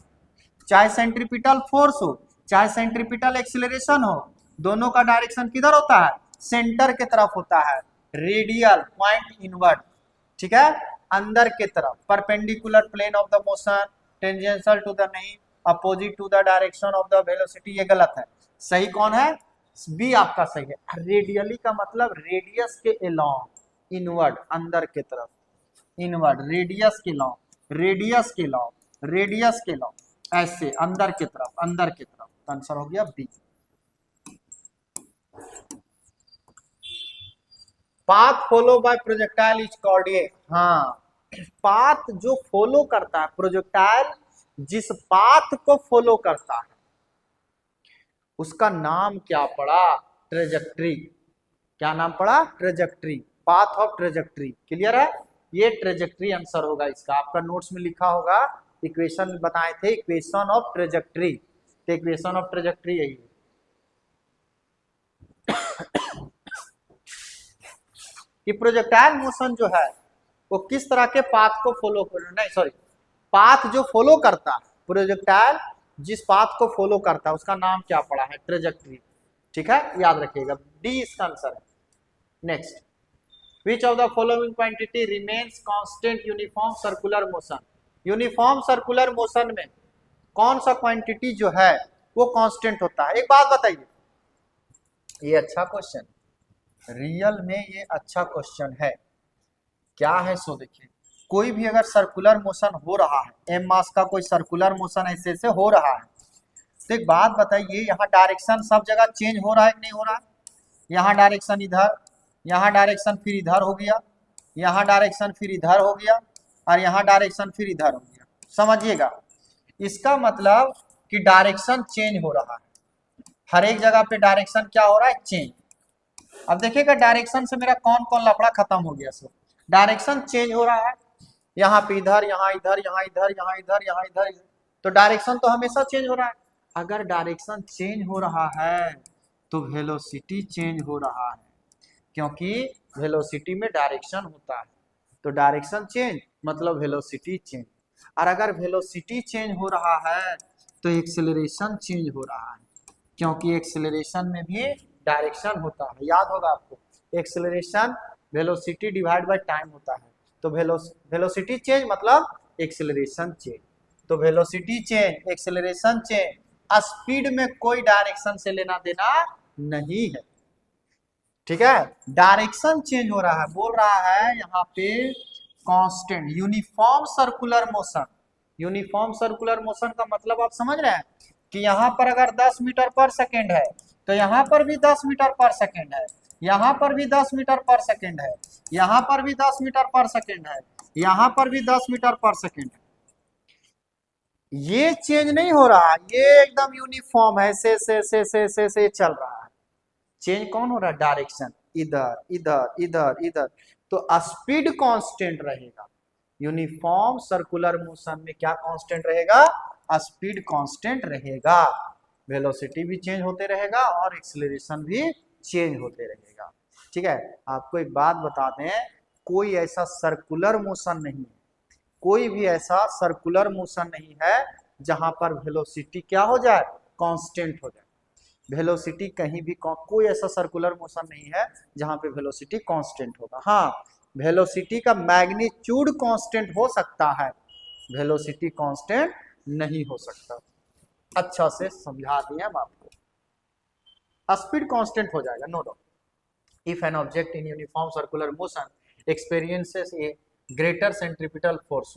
चाहे सेंट्रीपिटल फोर्स हो चाहे सेंट्रीपिटल एक्सेलरेशन हो, दोनों का डायरेक्शन किधर होता है, सेंटर के तरफ होता है, रेडियल पॉइंट इनवर्ड, ठीक है, अंदर के तरफ। Perpendicular plane of the motion, tangential to the नहीं, opposite to the direction of the velocity. ये गलत है, सही कौन है, बी आपका सही है। रेडियली का मतलब रेडियस के अलोंग, इनवर्ड, अंदर के तरफ, इनवर्ड, रेडियस के लॉन्ग, रेडियस के लॉन्ग, रेडियस के लॉन्ग, ऐसे अंदर की तरफ, अंदर की तरफ। आंसर हो गया B. Path follow by projectile is called A, हाँ, पाथ जो फॉलो करता है प्रोजेक्टाइल, जिस पाथ को फॉलो करता है उसका नाम क्या पड़ा, ट्रेजेक्ट्री। क्या नाम पड़ा, trajectory, path of trajectory. Clear है, ये ट्रेजेक्ट्री आंसर होगा इसका। आपका नोट्स में लिखा होगा, इक्वेशन बताए थे, इक्वेशन ऑफ ट्रेजेक्ट्री। तो इक्वेशन ऑफ ट्रेजेक्ट्री यही है। कि प्रोजेक्टाइल मोशन जो है वो किस तरह के पाथ को फॉलो कर, नहीं सॉरी, पाथ जो फॉलो करता है, प्रोजेक्टाइल जिस पाथ को फॉलो करता है उसका नाम क्या पड़ा है, ट्रेजेक्ट्री। ठीक है, याद रखिएगा, डी इसका आंसर है। Next, Which of the following quantity remains constant uniform circular motion? Uniform circular motion में कौन सा क्वांटिटी जो है वो कांस्टेंट होता है। एक बात बताइए, ये अच्छा क्वेश्चन, रियल में ये अच्छा क्वेश्चन है। क्या है सो देखिए, कोई भी अगर सर्कुलर मोशन हो रहा है, एम मास का कोई सर्कुलर मोशन ऐसे ऐसे हो रहा है, तो एक बात बताइए, यहाँ डायरेक्शन सब जगह चेंज हो रहा है कि नहीं हो रहा है। यहाँ डायरेक्शन इधर, यहाँ डायरेक्शन फिर इधर हो गया, यहाँ डायरेक्शन फिर इधर हो गया, और यहाँ डायरेक्शन फिर इधर हो गया। समझिएगा, इसका मतलब कि डायरेक्शन चेंज हो रहा है, हर एक जगह पे डायरेक्शन क्या हो रहा है, चेंज। अब देखिएगा डायरेक्शन से मेरा कौन कौन लफड़ा खत्म हो गया। सो डायरेक्शन चेंज हो रहा है, यहाँ पे इधर, यहाँ इधर, यहाँ इधर, यहाँ इधर, यहाँ इधर, तो डायरेक्शन तो हमेशा चेंज हो रहा है। अगर डायरेक्शन चेंज हो रहा है तो वेलोसिटी चेंज हो रहा है, क्योंकि वेलोसिटी में डायरेक्शन होता है, तो डायरेक्शन चेंज मतलब वेलोसिटी चेंज। और अगर वेलोसिटी चेंज हो रहा है तो एक्सेलरेशन चेंज हो रहा है, क्योंकि एक्सेलरेशन में भी डायरेक्शन होता है। याद होगा आपको, acceleration velocity divide by time होता है, तो वेलोसिटी चेंज मतलब एक्सेलरेशन चेंज। तो velocity change, acceleration change, speed में कोई डायरेक्शन से लेना देना नहीं है। ठीक है, डायरेक्शन चेंज हो रहा है, बोल रहा है यहाँ पे constant uniform circular motion. Uniform circular motion का मतलब आप समझ रहे हैं कि यहाँ पर अगर 10 मीटर पर सेकेंड है तो यहाँ पर भी 10 मीटर पर सेकेंड है, यहाँ पर भी 10 मीटर पर सेकेंड है, यहाँ पर भी 10 मीटर पर सेकेंड है, यहाँ पर भी 10 मीटर पर सेकेंड है। ये चेंज नहीं हो रहा, ये एकदम यूनिफॉर्म है, से चल रहा है। चेंज कौन हो रहा है? डायरेक्शन, इधर इधर इधर इधर। तो स्पीड कांस्टेंट रहेगा। यूनिफॉर्म सर्कुलर मोशन में क्या कांस्टेंट रहेगा? स्पीड कांस्टेंट रहेगा। वेलोसिटी भी चेंज होते रहेगा और एक्सीलरेशन भी चेंज होते रहेगा। ठीक है, आपको एक बात बता दें, कोई ऐसा सर्कुलर मोशन नहीं है, कोई भी ऐसा सर्कुलर मोशन नहीं है जहां पर वेलोसिटी क्या हो जाए? कांस्टेंट हो जाए। वेलोसिटी कहीं भी कोई ऐसा सर्कुलर मोशन नहीं है जहां पे वेलोसिटी कांस्टेंट होगा। हाँ, वेलोसिटी का मैग्नीट्यूड कांस्टेंट हो सकता है, वेलोसिटी कांस्टेंट नहीं हो सकता। अच्छा से समझा दिए हम आपको। स्पीड कांस्टेंट हो जाएगा, no doubt. If an object in uniform circular motion experiences a greater centripetal force,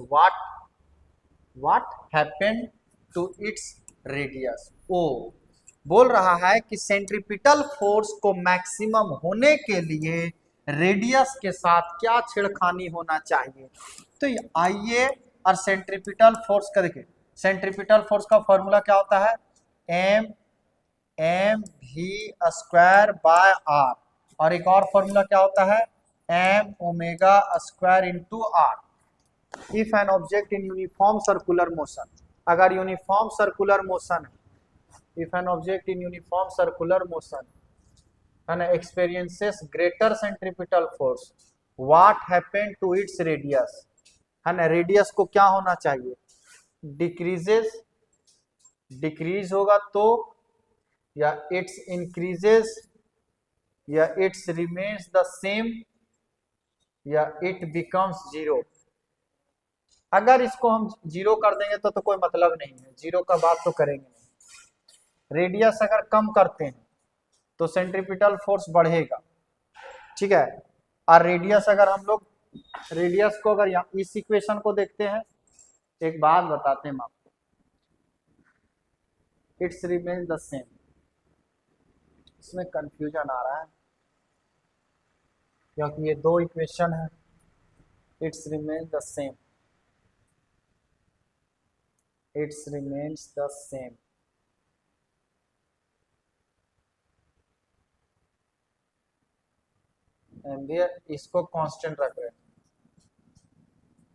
what happened to its radius. ओ बोल रहा है कि सेंट्रीपिटल फोर्स को मैक्सिमम होने के लिए रेडियस के साथ क्या छेड़खानी होना चाहिए। तो आइए और सेंट्रीपिटल फोर्स का देखिए, सेंट्रीपिटल फोर्स का फॉर्मूला क्या होता है? M V square by R, और एक और फॉर्मूला क्या होता है? M omega square into R. If an object in uniform circular motion, अगर यूनिफॉर्म सर्कुलर मोशन है, if an object in uniform circular motion and experiences greater centripetal force, what happened to its radius? है ना, रेडियस को क्या होना चाहिए? डिक्रीज होगा तो, या इट्स इंक्रीजेस, या इट्स रिमेन्स द सेम, या इट बिकम्स जीरो। अगर इसको हम जीरो कर देंगे तो कोई मतलब नहीं है, जीरो का बात तो करेंगे नहीं। रेडियस अगर कम करते हैं तो सेंट्रीपिटल फोर्स बढ़ेगा, ठीक है। और रेडियस अगर हम लोग, रेडियस को अगर यहाँ इस इक्वेशन को देखते हैं, एक बात बताते हैं हम आपको, इट्स रिमेन द सेम। इसमें कंफ्यूजन आ रहा है क्योंकि ये दो इक्वेशन है। It's remain the same, it's remains the same. इसको कांस्टेंट रख रहे हैं।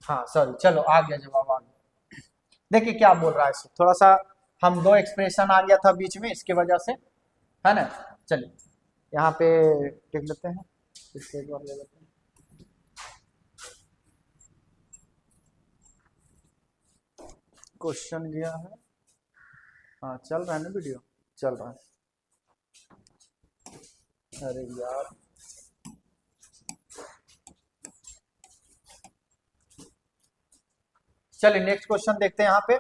हाँ सॉरी, चलो आ गया जवाब, आ गया। देखिए क्या बोल रहा है, इसको थोड़ा सा हम दो एक्सप्रेशन आ गया था बीच में, इसके वजह से, है ना। चलिए यहाँ पे लिख लेते हैं, इसको एक बार ले लेते हैं। क्वेश्चन गया है, हाँ चल रहा है ना, वीडियो चल रहा है। अरे यार चलिए नेक्स्ट क्वेश्चन देखते हैं। यहाँ पे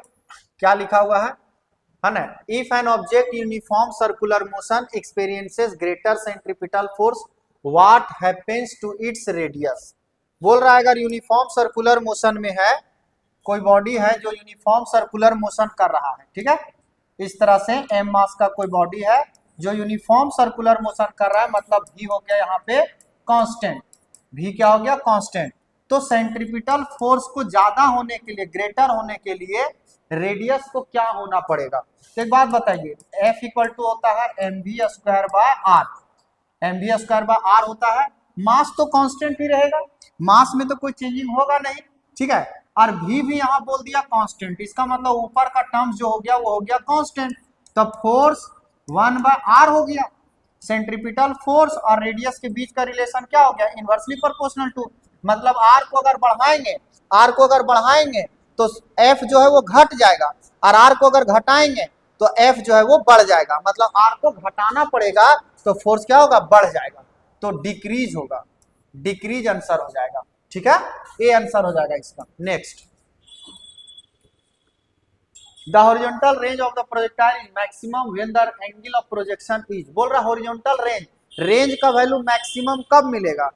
क्या लिखा हुआ है ना। If an object uniform circular motion experiences greater centripetal force, what happens to its radius. बोल रहा है अगर यूनिफॉर्म सर्कुलर मोशन में है, कोई बॉडी है जो यूनिफॉर्म सर्कुलर मोशन कर रहा है, ठीक है, इस तरह से एम मास का कोई बॉडी है जो यूनिफॉर्म सर्कुलर मोशन कर रहा है, मतलब भी हो गया यहाँ पे कांस्टेंट, भी क्या हो गया? कांस्टेंट। तो सेंट्रीपिटल फोर्स को ज्यादा होने के लिए, ग्रेटर होने के लिए रेडियस को क्या होना पड़ेगा? तो एक बात बताइए, F इक्वल टू होता है mv square by R, mv square by R होता है। मास तो कांस्टेंट ही रहेगा, मास में तो कोई चेंजिंग होगा नहीं, ठीक है। और भी यहाँ बोल दिया कांस्टेंट, इसका मतलब ऊपर का टर्म्स जो हो गया वो हो गया कांस्टेंट। तो फोर्स 1 बाय आर हो गया। सेंट्रीपिटल फोर्स और रेडियस के बीच का रिलेशन क्या हो गया? इनवर्सली प्रोपोर्शनल टू, मतलब आर को अगर बढ़ाएंगे, आर को अगर बढ़ाएंगे तो एफ जो है वो घट जाएगा, और आर को अगर घटाएंगे तो एफ जो है वो बढ़ जाएगा। मतलब आर को घटाना पड़ेगा तो फोर्स क्या होगा? बढ़ जाएगा, तो डिक्रीज होगा, डिक्रीज आंसर हो जाएगा, ठीक है, ए आंसर हो जाएगा इसका। Next, the horizontal range of the projectile is maximum when the angle of projection is. बोल रहा हॉरिजॉन्टल रेंज, रेंज का वैल्यू मैक्सिमम कब मिलेगा?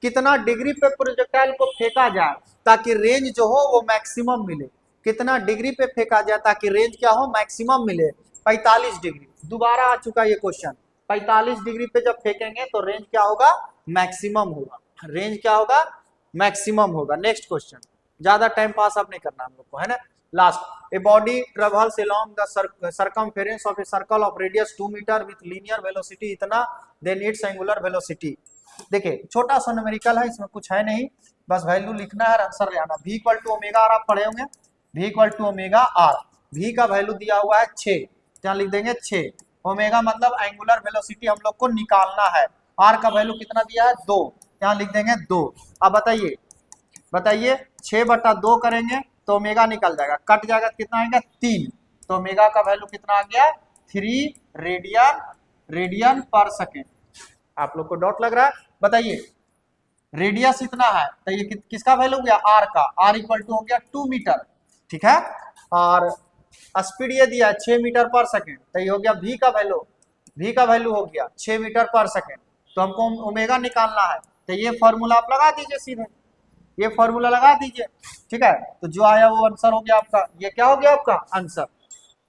कितना डिग्री पे प्रोजेक्टाइल को फेंका जाए ताकि रेंज जो हो वो मैक्सिमम मिले। कितना डिग्री पे फेंका जाए ताकि रेंज क्या हो? मैक्सिमम मिले। 45 डिग्री। दोबारा आ चुका ये क्वेश्चन, 45 डिग्री पे जब फेंकेंगे तो रेंज क्या होगा, मैक्सिमम होगा, रेंज क्या होगा, मैक्सिमम होगा। नेक्स्ट क्वेश्चन, ज्यादा टाइम पास आप नहीं करना हम लोग को, है ना। Last, a body travels along the circumference of a circle of radius 2 metre with linear velocity इतना, देन इट्स एंगुलर वेलोसिटी। देखिए छोटा सा न्यूमेरिकल है, इसमें कुछ है नहीं, बस वैल्यू लिखना है, आंसर ले आना। v equal to omega R आप पढ़े होंगे, v equal to omega R, v का वैल्यू दिया हुआ है 6, यहाँ लिख देंगे 6, ओमेगा मतलब एंगुलर वेलोसिटी हम लोग को निकालना है, r का वैल्यू कितना दिया है 2, यहाँ लिख देंगे 2। अब बताइए बताइए 6/2 करेंगे तो ओमेगा निकल जाएगा, कट जाएगा कितना आएगा 3, तो ओमेगा का वैल्यू कितना आ गया 3 रेडियन पर सेकेंड। आप लोग को डाउट लग रहा है, बताइए रेडियस इतना है तो ये किसका वैल्यू हो गया, आर का, आर इक्वल टू हो गया 2 मीटर, ठीक है, और स्पीड ये दिया है 6 मीटर पर सेकेंड, तो ये हो गया v का वैल्यू, v का वैल्यू हो गया 6 मीटर पर सेकेंड, तो हमको ओमेगा निकालना है, तो ये फॉर्मूला आप लगा दीजिए सीधे, ये फॉर्मूला लगा दीजिए, ठीक है, तो जो आया वो आंसर हो गया आपका, ये क्या हो गया आपका आंसर,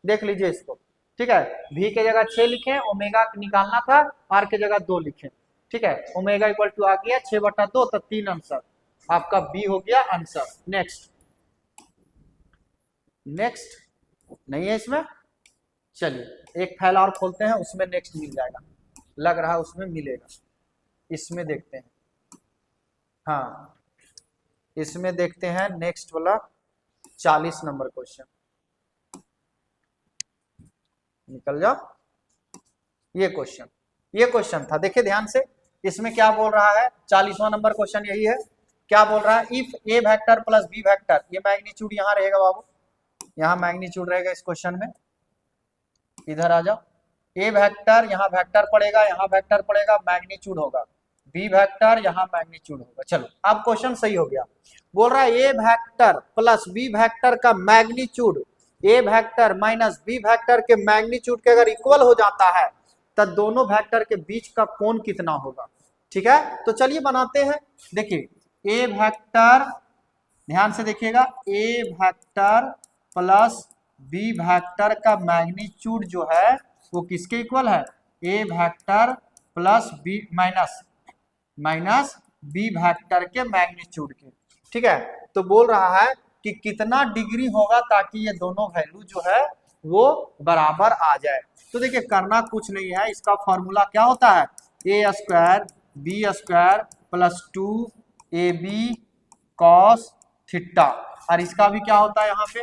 देख लीजिए इसको, ठीक है, v के जगह 6 लिखे, ओमेगा निकालना था, r के जगह 2 लिखे, ठीक है, ओमेगा इक्वल टू आ गया 6/2, तो 3 आंसर आपका b हो गया आंसर। नेक्स्ट, नेक्स्ट नहीं है इसमें, चलिए एक फाइल और खोलते हैं, उसमें नेक्स्ट मिल जाएगा, लग रहा है उसमें मिलेगा, इसमें देखते हैं, हाँ इसमें देखते हैं नेक्स्ट वाला 40 नंबर क्वेश्चन, निकल जाओ, ये क्वेश्चन था, देखिए ध्यान से, इसमें क्या बोल रहा है, 40वां नंबर क्वेश्चन यही है, क्या बोल रहा है, if A vector plus B vector, ये मैग्नीट्यूड यहाँ रहेगा बाबू, यहाँ मैग्नीट्यूड रहेगा इस क्वेश्चन में, इधर आ जाओ, ए वेक्टर यहाँ वेक्टर पड़ेगा, यहाँ वेक्टर पड़ेगा, मैग्नीट्यूड होगा, बी वेक्टर यहाँ मैग्नीट्यूड होगा। चलो अब क्वेश्चन सही हो गया, बोल रहा है A vector plus B vector का magnitude A vector minus B vector के मैग्नीट्यूड के अगर इक्वल हो जाता है तब दोनों वेक्टर के बीच का कोण कितना होगा, ठीक है, तो चलिए बनाते हैं। देखिए ए वेक्टर, ध्यान से देखिएगा, A vector plus B vector का मैग्नीट्यूड जो है वो किसके इक्वल है, A vector plus B minus B vector के मैग्नीट्यूड के, ठीक है, तो बोल रहा है कि कितना डिग्री होगा ताकि ये दोनों वैल्यू जो है वो बराबर आ जाए। तो देखिए करना कुछ नहीं है, इसका फॉर्मूला क्या होता है, A square B square plus 2ab cos theta, और इसका भी क्या होता है यहाँ पे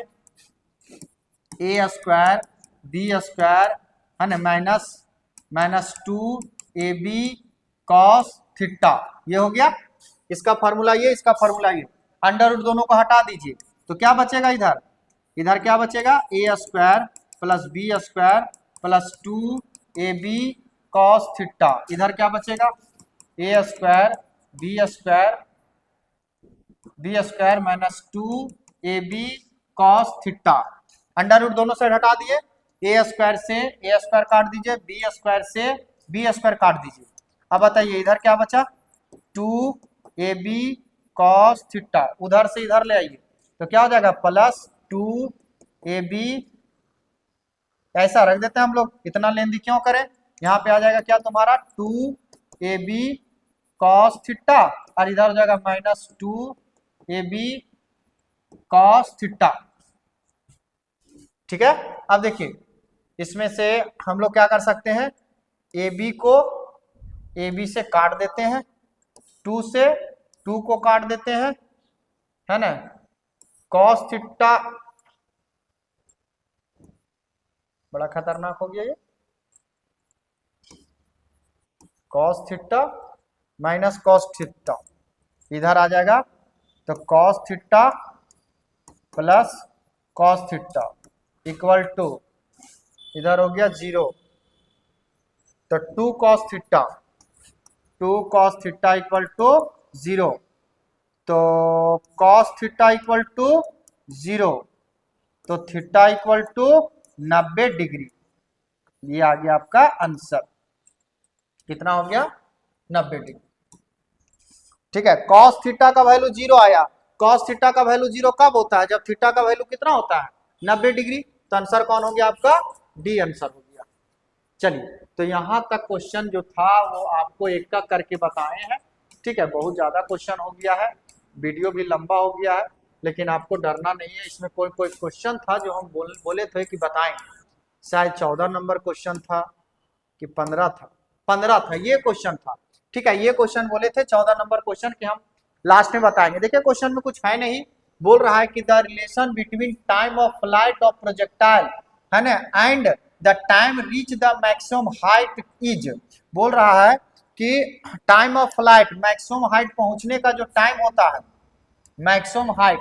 ए स्क्वायर बी स्क्वायर है ना माइनस 2ab कॉस थीटा, ये हो गया इसका फॉर्मूला, ये इसका फॉर्मूला ये, अंडर रूट दोनों को हटा दीजिए तो क्या बचेगा, इधर क्या बचेगा, A square plus B square plus 2ab cos theta, इधर क्या बचेगा, A square B square minus 2ab cos theta, under root दोनों साइड हटा दिए, ए स्क्वायर से ए स्क्वायर काट दीजिए, बी स्क्वायर से बी स्क्वायर काट दीजिए, अब बताइए इधर क्या बचा, 2ab कॉस थीटा, उधर से इधर ले आइए तो क्या हो जाएगा प्लस 2ab, ऐसा रख देते हैं हम लोग, इतना लेंदी क्यों करें, यहाँ पे आ जाएगा क्या तुम्हारा 2ab कॉस थीटा, और इधर हो जाएगा माइनस 2ab कॉस थीटा, ठीक है। अब देखिए इसमें से हम लोग क्या कर सकते हैं, ab को ab से काट देते हैं, 2 से 2 को काट देते हैं, है ना, कॉस थीटा बड़ा खतरनाक हो गया ये, cos theta minus cos theta, इधर आ जाएगा तो cos theta plus cos theta equal to, इधर हो गया 0, तो 2 कॉस थीटा इक्वल टू 0, तो कॉस थीटा इक्वल टू 0, तो थीटा इक्वल टू 90 डिग्री, ये आ गया आपका आंसर, कितना हो गया 90 डिग्री, ठीक है। कॉस थीटा का वैल्यू 0 आया, कॉस थीटा का वैल्यू 0 कब होता है, जब थीटा का वैल्यू कितना होता है 90 डिग्री, तो आंसर कौन हो गया आपका, डी आंसर हो गया। चलिए तो यहाँ तक क्वेश्चन जो था वो आपको एक एक करके बताए हैं। ठीक है, बहुत ज्यादा क्वेश्चन हो गया है, वीडियो भी लंबा हो गया है, लेकिन आपको डरना नहीं है। इसमें कोई कोई क्वेश्चन था जो हम बोले थे कि बताएंगे, शायद 14 नंबर क्वेश्चन था कि 15 था, 15 था ये क्वेश्चन था। ठीक है, ये क्वेश्चन बोले थे 14 नंबर क्वेश्चन कि हम लास्ट में बताएंगे। देखिए क्वेश्चन में कुछ है नहीं, बोल रहा है कि the relation between time of flight of projectile है ना and the time reach the maximum height is, बोल रहा है कि time of flight, maximum height पहुंचने का जो टाइम होता है, मैक्सिमम हाइट,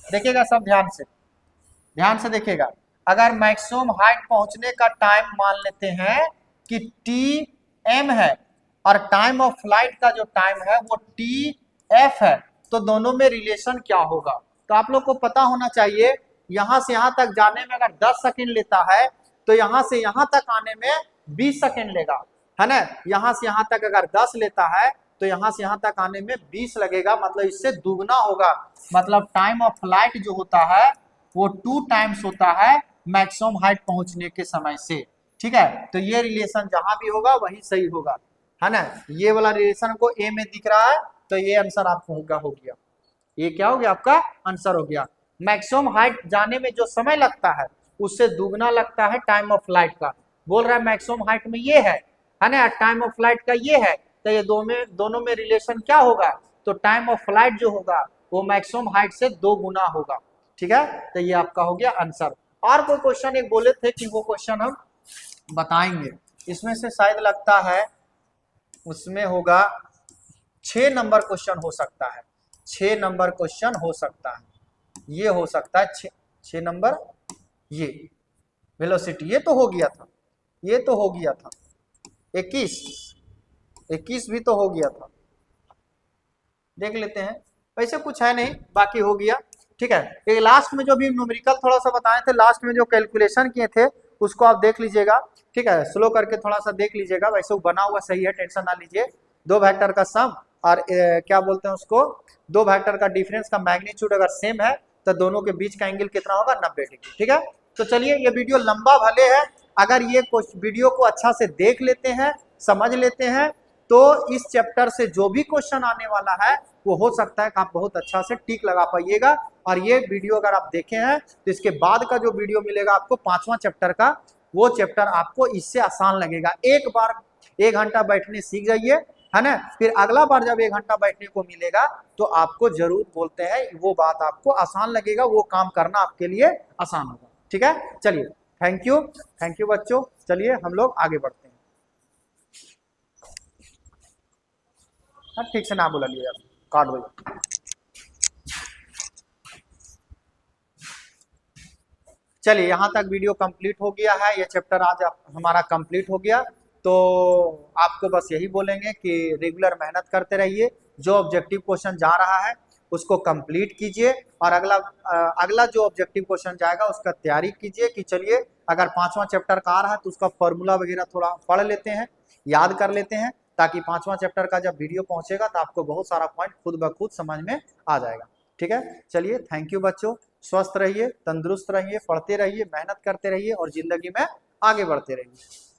देखिएगा सब ध्यान से देखिएगा। अगर मैक्सिमम हाइट पहुंचने का टाइम मान लेते हैं कि टी एम है और टाइम ऑफ फ्लाइट का जो टाइम है वो टी एफ है, तो दोनों में रिलेशन क्या होगा? तो आप लोग को पता होना चाहिए, यहां से यहां तक जाने में अगर 10 सेकंड लेता है तो यहां से यहां तक आने में 20 सेकंड लेगा, है ना। यहां से यहां तक अगर 10 लेता है तो यहां से यहां तक आने में 20 लगेगा, मतलब इससे दुगना होगा। मतलब टाइम ऑफ फ्लाइट जो होता है वो 2 टाइम्स होता है मैक्सिमम हाइट पहुंचने के समय से। ठीक है, तो ये रिलेशन जहां भी होगा वही सही होगा, है ना। ये वाला रिलेशन को ए में दिख रहा है तो ये आंसर आपको हो गया, ये क्या हो गया आपका आंसर हो गया। मैक्सिमम हाइट जाने में जो समय लगता है उससे दुगना लगता है टाइम ऑफ फ्लाइट का। बोल रहा है मैक्सिमम हाइट में ये है ना, टाइम ऑफ फ्लाइट का ये है, तो ये दोनों में रिलेशन क्या होगा? तो टाइम ऑफ फ्लाइट जो होगा वो मैक्सिमम हाइट से 2 गुना होगा। ठीक है, तो ये आपका हो गया आंसर। और कोई क्वेश्चन एक बोले थे कि वो क्वेश्चन हम बताएंगे, इसमें से शायद लगता है उसमें होगा 6 नंबर क्वेश्चन हो सकता है, 6 नंबर क्वेश्चन हो सकता है, ये हो सकता है 6 नंबर। ये वेलोसिटी ये तो हो गया था, ये तो हो गया था, 21 भी तो हो गया था, देख लेते हैं। वैसे कुछ है नहीं, बाकी हो गया। ठीक है, एक लास्ट में जो भी न्यूमेरिकल थोड़ा सा बताए थे, लास्ट में जो कैलकुलेशन किए थे उसको आप देख लीजिएगा। ठीक है, स्लो करके थोड़ा सा देख लीजिएगा, वैसे वो बना हुआ सही है, टेंशन ना लीजिए। 2 वेक्टर का सम और क्या बोलते हैं उसको, 2 वेक्टर का डिफरेंस का मैग्नीट्यूड अगर सेम है तो दोनों के बीच का एंगल कितना होगा? 90 डिग्री। ठीक है, तो चलिए, ये वीडियो लंबा भले है, अगर ये वीडियो को अच्छा से देख लेते हैं, समझ लेते हैं, तो इस चैप्टर से जो भी क्वेश्चन आने वाला है वो हो सकता है कि आप बहुत अच्छा से टिक लगा पाइएगा। और ये वीडियो अगर आप देखे हैं तो इसके बाद का जो वीडियो मिलेगा आपको 5वां चैप्टर का, वो चैप्टर आपको इससे आसान लगेगा। एक बार 1 घंटा बैठने सीख जाइए, है ना, फिर अगला बार जब 1 घंटा बैठने को मिलेगा तो आपको जरूर बोलते हैं वो बात आपको आसान लगेगा, वो काम करना आपके लिए आसान होगा। ठीक है, चलिए, थैंक यू बच्चों। चलिए हम लोग आगे बढ़ते हैं। ठीक से ना बोला लिया कार्ड भैया। चलिए, यहाँ तक वीडियो कंप्लीट हो गया है, ये चैप्टर आज हमारा कंप्लीट हो गया। तो आपको बस यही बोलेंगे कि रेगुलर मेहनत करते रहिए, जो ऑब्जेक्टिव क्वेश्चन जा रहा है उसको कंप्लीट कीजिए, और अगला जो ऑब्जेक्टिव क्वेश्चन जाएगा उसका तैयारी कीजिए कि चलिए अगर 5वां चैप्टर का आ रहा है तो उसका फॉर्मूला वगैरह थोड़ा पढ़ लेते हैं, याद कर लेते हैं, ताकि 5वां चैप्टर का जब वीडियो पहुंचेगा तो आपको बहुत सारा पॉइंट खुद ब खुद समझ में आ जाएगा। ठीक है, चलिए, थैंक यू बच्चों। स्वस्थ रहिए, तंदुरुस्त रहिए, पढ़ते रहिए, मेहनत करते रहिए और जिंदगी में आगे बढ़ते रहिए।